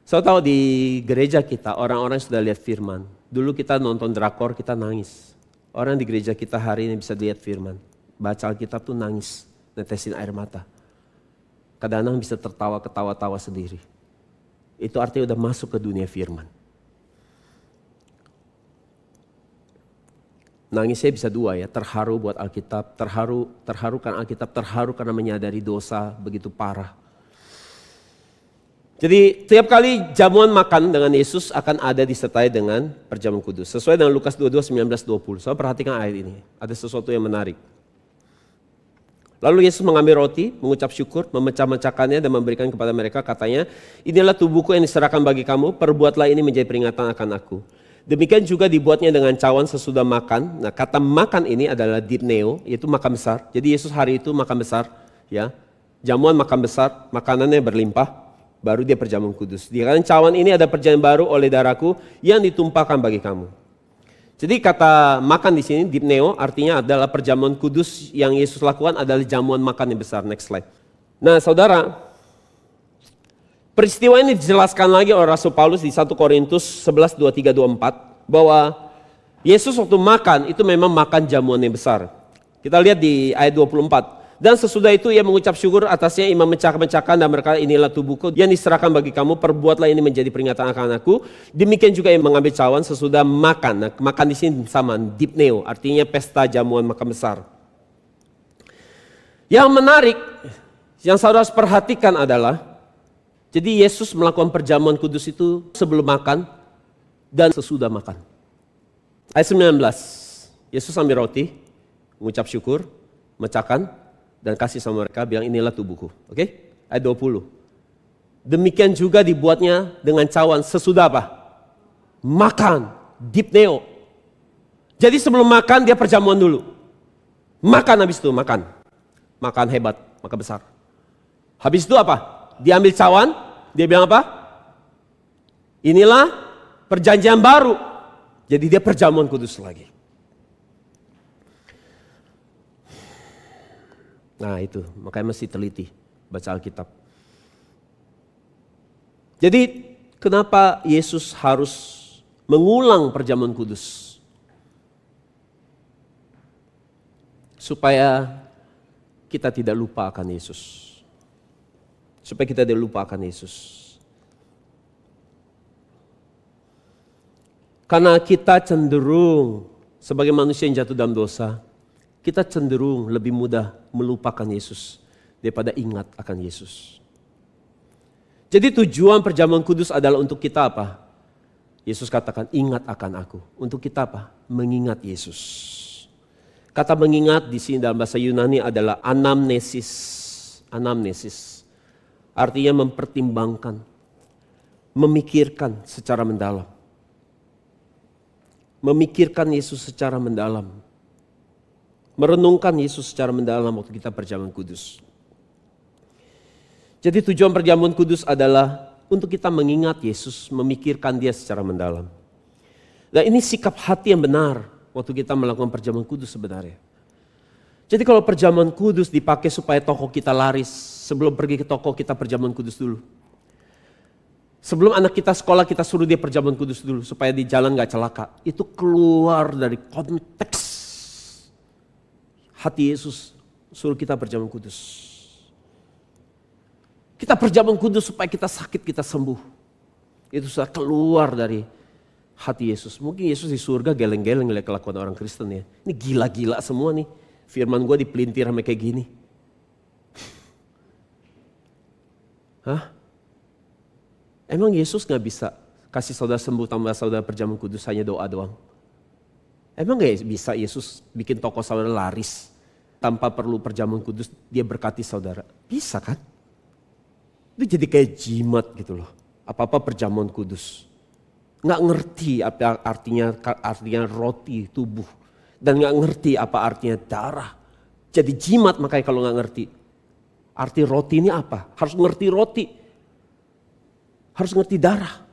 Saya tahu di gereja kita, orang-orang sudah lihat firman. Dulu kita nonton drakor, kita nangis. Orang di gereja kita hari ini bisa lihat firman. Baca Alkitab tuh nangis, netesin air mata. Kadang-kadang bisa tertawa, ketawa-tawa sendiri. Itu artinya udah masuk ke dunia firman. Nangisnya bisa dua ya, terharu buat Alkitab, terharu karena Alkitab, terharu karena menyadari dosa begitu parah. Jadi tiap kali jamuan makan dengan Yesus akan ada disertai dengan perjamuan kudus. Sesuai dengan Lukas 22, 19-20. So perhatikan ayat ini, ada sesuatu yang menarik. Lalu Yesus mengambil roti, mengucap syukur, memecah-mecahkannya dan memberikan kepada mereka, katanya, inilah tubuhku yang diserahkan bagi kamu, perbuatlah ini menjadi peringatan akan aku. Demikian juga dibuatnya dengan cawan sesudah makan. Nah, kata makan ini adalah dipneo, yaitu makan besar. Jadi Yesus hari itu makan besar, ya. Jamuan makan besar, makanannya berlimpah, baru dia perjamuan kudus. Di dalam cawan ini ada perjanjian baru oleh darahku yang ditumpahkan bagi kamu. Jadi kata makan di sini dipneo artinya adalah perjamuan kudus yang Yesus lakukan adalah jamuan makan yang besar. Next slide. Nah, saudara, peristiwa ini dijelaskan lagi oleh Rasul Paulus di 1 Korintus 11, 23, 24 bahwa Yesus waktu makan itu memang makan jamuan yang besar. Kita lihat di ayat 24. Dan sesudah itu ia mengucap syukur atasnya, ia memecah-mecahkan dan berkata, inilah tubuhku yang diserahkan bagi kamu, perbuatlah ini menjadi peringatan akan aku. Demikian juga ia mengambil cawan sesudah makan. Nah, makan di sini sama, dipneo, artinya pesta jamuan makan besar. Yang menarik, yang saudara harus perhatikan adalah, jadi Yesus melakukan perjamuan kudus itu sebelum makan dan sesudah makan. Ayat 19, Yesus ambil roti, mengucap syukur, mecahkan, dan kasih sama mereka, bilang inilah tubuhku. Oke? Ayat 20. Demikian juga dibuatnya dengan cawan sesudah apa? Makan, dipneo. Jadi sebelum makan dia perjamuan dulu. Makan habis itu, makan. Makan hebat, makan besar. Habis itu apa? Dia ambil cawan, dia bilang apa? Inilah perjanjian baru. Jadi dia perjamuan kudus lagi. Nah itu, makanya mesti teliti baca Alkitab. Jadi kenapa Yesus harus mengulang perjamuan kudus? Supaya kita tidak lupa akan Yesus. Supaya kita tidak lupa akan Yesus. Karena kita cenderung sebagai manusia yang jatuh dalam dosa, kita cenderung lebih mudah melupakan Yesus daripada ingat akan Yesus. Jadi tujuan perjamuan kudus adalah untuk kita apa? Yesus katakan ingat akan aku. Untuk kita apa? Mengingat Yesus. Kata mengingat di sini dalam bahasa Yunani adalah anamnesis. Anamnesis. Artinya mempertimbangkan, memikirkan secara mendalam. Memikirkan Yesus secara mendalam. Merenungkan Yesus secara mendalam waktu kita perjamuan kudus. Jadi tujuan perjamuan kudus adalah untuk kita mengingat Yesus, memikirkan dia secara mendalam. Nah ini sikap hati yang benar waktu kita melakukan perjamuan kudus sebenarnya. Jadi kalau perjamuan kudus dipakai supaya toko kita laris, sebelum pergi ke toko kita perjamuan kudus dulu. Sebelum anak kita sekolah kita suruh dia perjamuan kudus dulu supaya di jalan gak celaka. Itu keluar dari konteks hati Yesus suruh kita perjamuan kudus. Kita perjamuan kudus supaya kita sakit, kita sembuh. Itu sudah keluar dari hati Yesus. Mungkin Yesus di surga geleng-geleng lihat kelakuan orang Kristen ya. Ini gila-gila semua nih. Firman gue dipelintir sama kayak gini. Hah? Emang Yesus gak bisa kasih saudara sembuh tambah saudara perjamuan kudus hanya doa doang? Emang gak bisa Yesus bikin toko saudara laris? Tanpa perlu perjamuan kudus, dia berkati saudara. Bisa kan? Itu jadi kayak jimat gitu loh. Apa-apa perjamuan kudus. Nggak ngerti apa artinya roti tubuh. Dan nggak ngerti apa artinya darah. Jadi jimat makanya kalau nggak ngerti. Arti roti ini apa? Harus ngerti roti. Harus ngerti darah.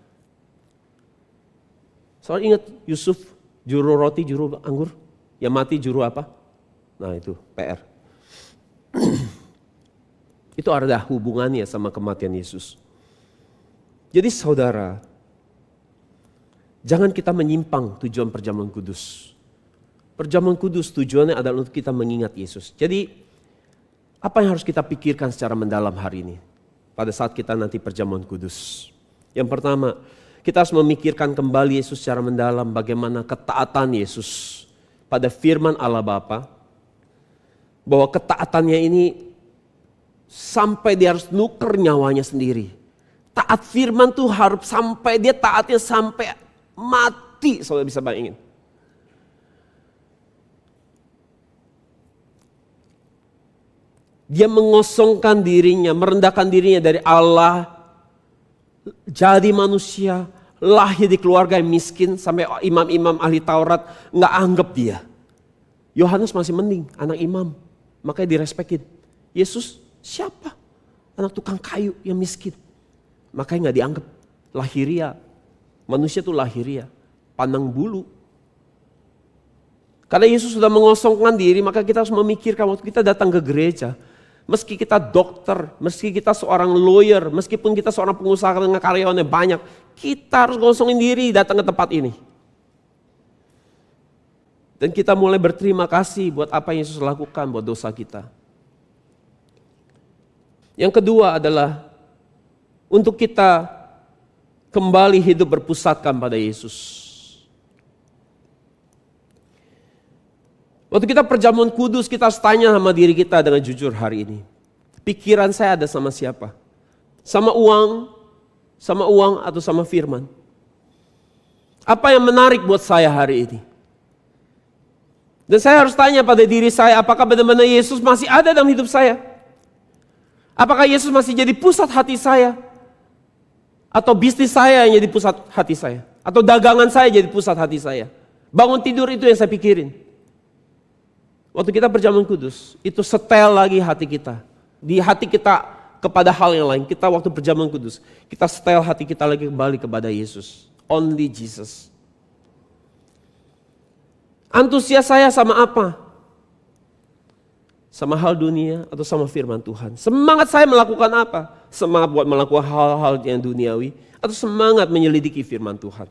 Soalnya ingat Yusuf, juru roti, juru anggur. Yang mati juru apa? Nah itu PR. Itu ada hubungannya sama kematian Yesus. Jadi saudara, jangan kita menyimpang tujuan perjamuan kudus. Perjamuan kudus tujuannya adalah untuk kita mengingat Yesus. Jadi apa yang harus kita pikirkan secara mendalam hari ini? Pada saat kita nanti perjamuan kudus. Yang pertama, kita harus memikirkan kembali Yesus secara mendalam. Bagaimana ketaatan Yesus pada firman Allah Bapa. Bahwa ketaatannya ini sampai dia harus nuker nyawanya sendiri. Taat firman tuh harus sampai dia taatnya sampai mati, saudara bisa bayangin. Dia mengosongkan dirinya, merendahkan dirinya dari Allah, jadi manusia, lahir di keluarga yang miskin, sampai imam-imam ahli Taurat nggak anggap dia. Yohanes masih mending, anak imam, makanya direspekin. Yesus siapa? Anak tukang kayu yang miskin, makanya nggak dianggap. Lahiria, manusia itu lahiria, pandang bulu. Karena Yesus sudah mengosongkan diri, maka kita harus memikirkan waktu kita datang ke gereja. Meski kita dokter, meski kita seorang lawyer, meskipun kita seorang pengusaha dengan karyawannya banyak, kita harus ngosongin diri datang ke tempat ini. Dan kita mulai berterima kasih buat apa yang Yesus lakukan buat dosa kita. Yang kedua adalah untuk kita kembali hidup berpusatkan pada Yesus. Waktu kita perjamuan kudus, kita harus tanya sama diri kita dengan jujur hari ini. Pikiran saya ada sama siapa? Sama uang atau sama firman? Apa yang menarik buat saya hari ini? Dan saya harus tanya pada diri saya, apakah benar-benar Yesus masih ada dalam hidup saya? Apakah Yesus masih jadi pusat hati saya? Atau bisnis saya yang jadi pusat hati saya? Atau dagangan saya jadi pusat hati saya? Bangun tidur itu yang saya pikirin. Waktu kita perjamuan kudus, itu setel lagi hati kita. Di hati kita kepada hal yang lain. Kita waktu perjamuan kudus, kita setel hati kita lagi kembali kepada Yesus. Only Jesus. Antusias saya sama apa? Sama hal dunia atau sama firman Tuhan? Semangat saya melakukan apa? Semangat buat melakukan hal-hal yang duniawi? Atau semangat menyelidiki firman Tuhan?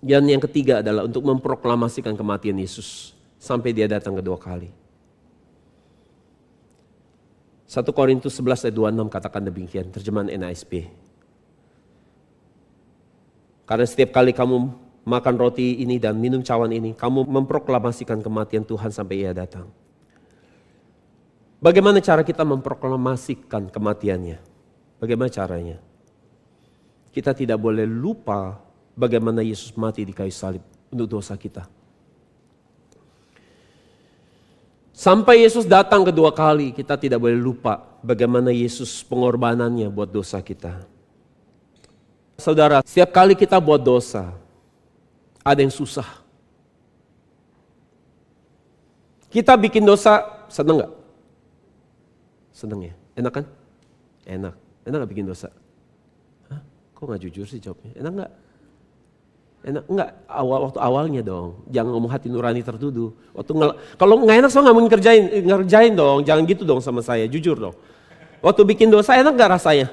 Dan yang ketiga adalah untuk memproklamasikan kematian Yesus sampai dia datang kedua kali. 1 Korintus 11 ayat 26 katakan demikian, terjemahan NASB. Karena setiap kali kamu makan roti ini dan minum cawan ini, kamu memproklamasikan kematian Tuhan sampai ia datang. Bagaimana cara kita memproklamasikan kematiannya? Bagaimana caranya? Kita tidak boleh lupa bagaimana Yesus mati di kayu salib untuk dosa kita. Sampai Yesus datang kedua kali, kita tidak boleh lupa bagaimana Yesus pengorbanannya buat dosa kita. Saudara, setiap kali kita buat dosa, ada yang susah. Kita bikin dosa, seneng gak? Seneng ya? Enak kan? Enak. Enak gak bikin dosa? Hah? Kok gak jujur sih jawabnya? Enak gak? Enak enggak? Waktu awalnya dong. Jangan ngomong hati nurani tertuduh. Kalau nggak enak saya nggak mau ngerjain dong. Jangan gitu dong sama saya. Jujur dong. Waktu bikin dosa enak nggak rasanya?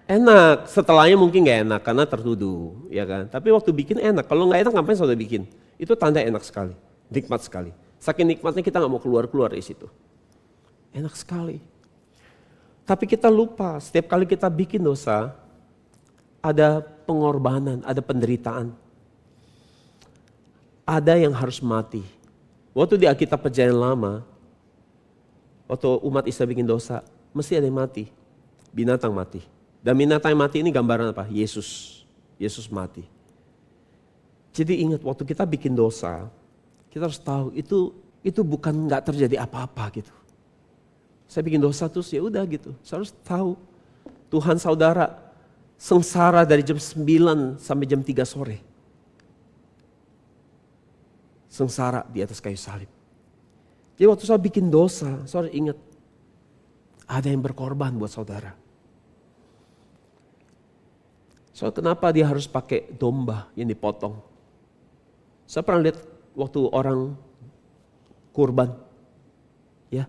Enak. Setelahnya mungkin nggak enak karena tertuduh, ya kan? Tapi waktu bikin enak. Kalau nggak enak ngapain saudara bikin? Itu tanda enak sekali, nikmat sekali. Saking nikmatnya kita nggak mau keluar dari situ. Enak sekali. Tapi kita lupa setiap kali kita bikin dosa ada pengorbanan, ada penderitaan. Ada yang harus mati. Waktu di Alkitab Perjanjian Lama, waktu umat Israel bikin dosa, mesti ada yang mati. Binatang mati. Dan binatang yang mati ini gambaran apa? Yesus. Yesus mati. Jadi ingat waktu kita bikin dosa, kita harus tahu itu bukan nggak terjadi apa-apa gitu. Saya bikin dosa terus ya udah gitu. Saya harus tahu Tuhan saudara sengsara dari jam 9 sampai jam 3 sore. Sengsara di atas kayu salib. Jadi waktu saya bikin dosa, saudara ingat, ada yang berkorban buat saudara. So kenapa dia harus pakai domba yang dipotong? Saya pernah lihat waktu orang kurban, ya,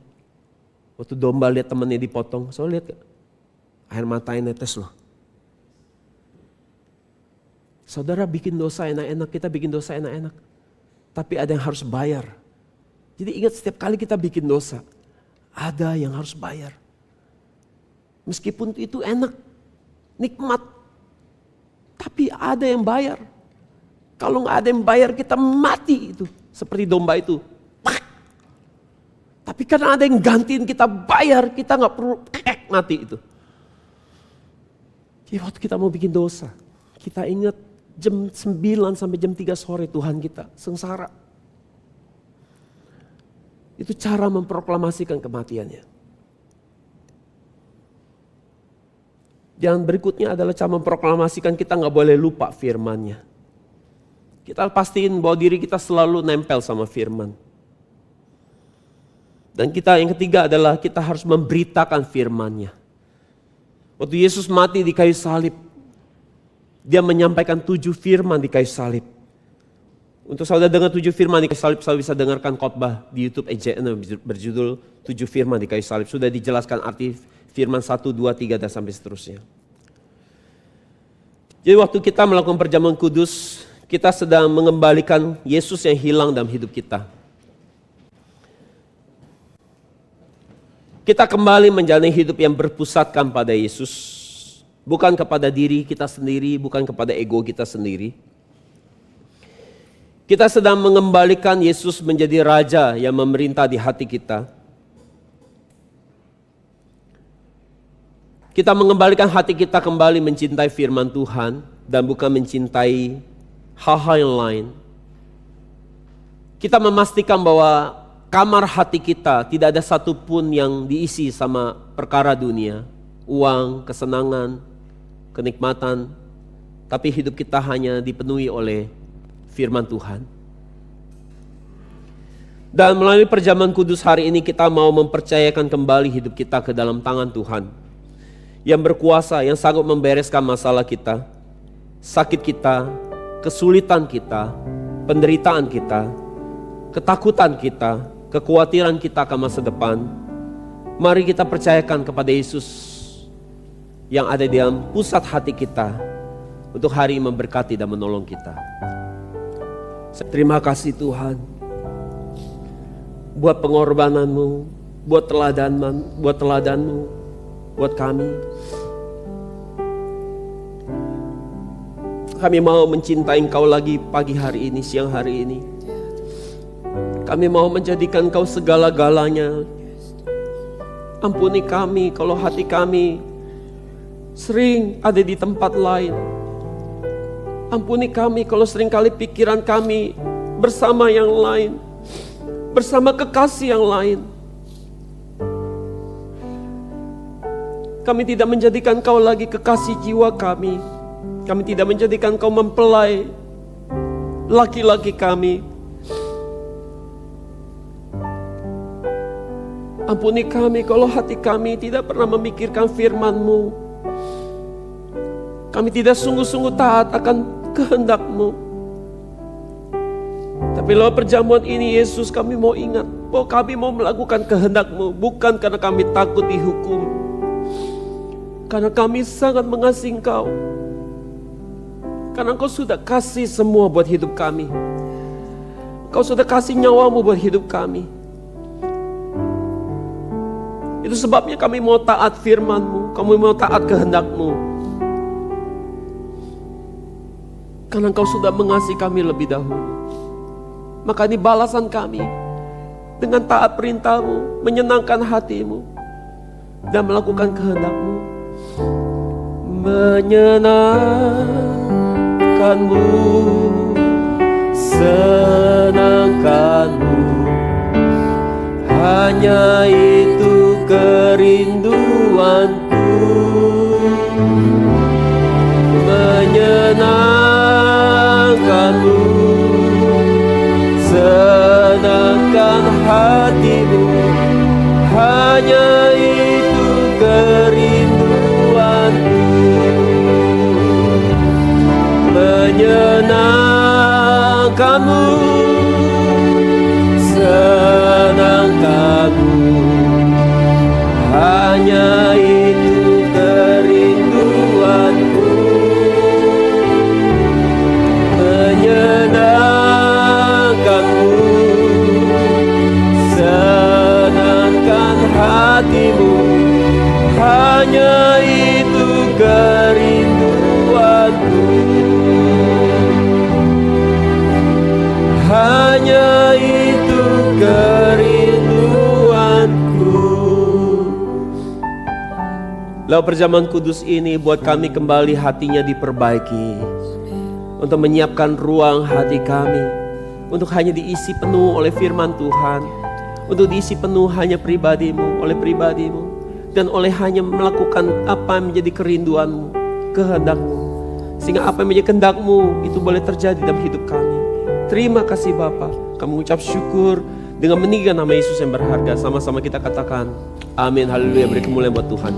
waktu domba lihat temannya dipotong, saya lihat gak? Air matanya netes loh. Saudara bikin dosa enak-enak, kita bikin dosa enak-enak. Tapi ada yang harus bayar. Jadi ingat setiap kali kita bikin dosa, ada yang harus bayar. Meskipun itu enak, nikmat. Tapi ada yang bayar. Kalau nggak ada yang bayar kita mati itu. Seperti domba itu. Tapi karena ada yang gantiin kita bayar, kita nggak perlu mati itu. Jadi waktu kita mau bikin dosa, kita ingat jam 9 sampai jam 3 sore Tuhan kita sengsara. Itu cara memproklamasikan kematiannya. Yang berikutnya adalah cara memproklamasikan kita gak boleh lupa firman-Nya. Kita pastiin bahwa diri kita selalu nempel sama firman. Dan yang ketiga adalah kita harus memberitakan firman-Nya. Waktu Yesus mati di kayu salib, Dia menyampaikan 7 firman di kayu salib. Untuk saudara dengar 7 firman di kayu salib, saudara bisa dengarkan khotbah di YouTube EJN berjudul 7 firman di kayu salib. Sudah dijelaskan arti firman 1, 2, 3 dan sampai seterusnya. Jadi waktu kita melakukan perjamuan kudus, kita sedang mengembalikan Yesus yang hilang dalam hidup kita. Kita kembali menjalani hidup yang berpusatkan pada Yesus. Bukan kepada diri kita sendiri, bukan kepada ego kita sendiri. Kita sedang mengembalikan Yesus menjadi Raja yang memerintah di hati kita. Kita mengembalikan hati kita kembali mencintai firman Tuhan dan bukan mencintai hal-hal yang lain. Kita memastikan bahwa kamar hati kita tidak ada satupun yang diisi sama perkara dunia, uang, kesenangan, kenikmatan, tapi hidup kita hanya dipenuhi oleh firman Tuhan. Dan melalui perjamuan kudus hari ini kita mau mempercayakan kembali hidup kita ke dalam tangan Tuhan yang berkuasa, yang sanggup membereskan masalah kita, sakit kita, kesulitan kita, penderitaan kita, ketakutan kita, kekhawatiran kita akan masa depan. Mari kita percayakan kepada Yesus yang ada di dalam pusat hati kita untuk hari memberkati dan menolong kita. Terima kasih Tuhan buat pengorbananmu, buat teladanmu, buat kami. Kami mau mencintai Engkau lagi pagi hari ini, siang hari ini. Kami mau menjadikan Engkau segala-galanya. Ampuni kami kalau hati kami sering ada di tempat lain. Ampuni kami kalau seringkali pikiran kami bersama yang lain, bersama kekasih yang lain. Kami tidak menjadikan Kau lagi kekasih jiwa kami. Kami tidak menjadikan Kau mempelai laki-laki kami. Ampuni kami kalau hati kami tidak pernah memikirkan firman-Mu. Kami tidak sungguh-sungguh taat akan kehendak-Mu. Tapi lewat perjamuan ini Yesus, kami mau ingat bahwa kami mau melakukan kehendak-Mu, bukan karena kami takut dihukum, karena kami sangat mengasihi Engkau. Karena Engkau sudah kasih semua buat hidup kami. Engkau sudah kasih nyawa-Mu buat hidup kami. Itu sebabnya kami mau taat firman-Mu, kami mau taat kehendak-Mu. Karena Engkau sudah mengasihi kami lebih dahulu. Maka ini balasan kami dengan taat perintah-Mu, menyenangkan hati-Mu, dan melakukan kehendak-Mu. Menyenangkan-Mu, senangkan-Mu, hanya itu kerinduanku. Menyenangkan-Mu, senangkan hati-Mu, hanya itu kerinduanku. Menyenangkan-Mu, senangkan-Mu, hanya itu kerinduanku. Menyenangkan-Mu, senangkan hati-Mu, hanya itu kerinduanku. Hanya itu kerinduanku. Lewat perjamuan kudus ini buat kami kembali hatinya diperbaiki. Untuk menyiapkan ruang hati kami. Untuk hanya diisi penuh oleh firman Tuhan. Untuk diisi penuh hanya pribadimu, oleh pribadimu. Dan oleh hanya melakukan apa yang menjadi kerinduanmu, kehendakmu. Sehingga apa yang menjadi kehendakmu itu boleh terjadi dalam hidup kami. Terima kasih Bapa. Kami mengucap syukur dengan meninggikan nama Yesus yang berharga. Sama-sama kita katakan amin, haleluya, beri kemuliaan buat Tuhan.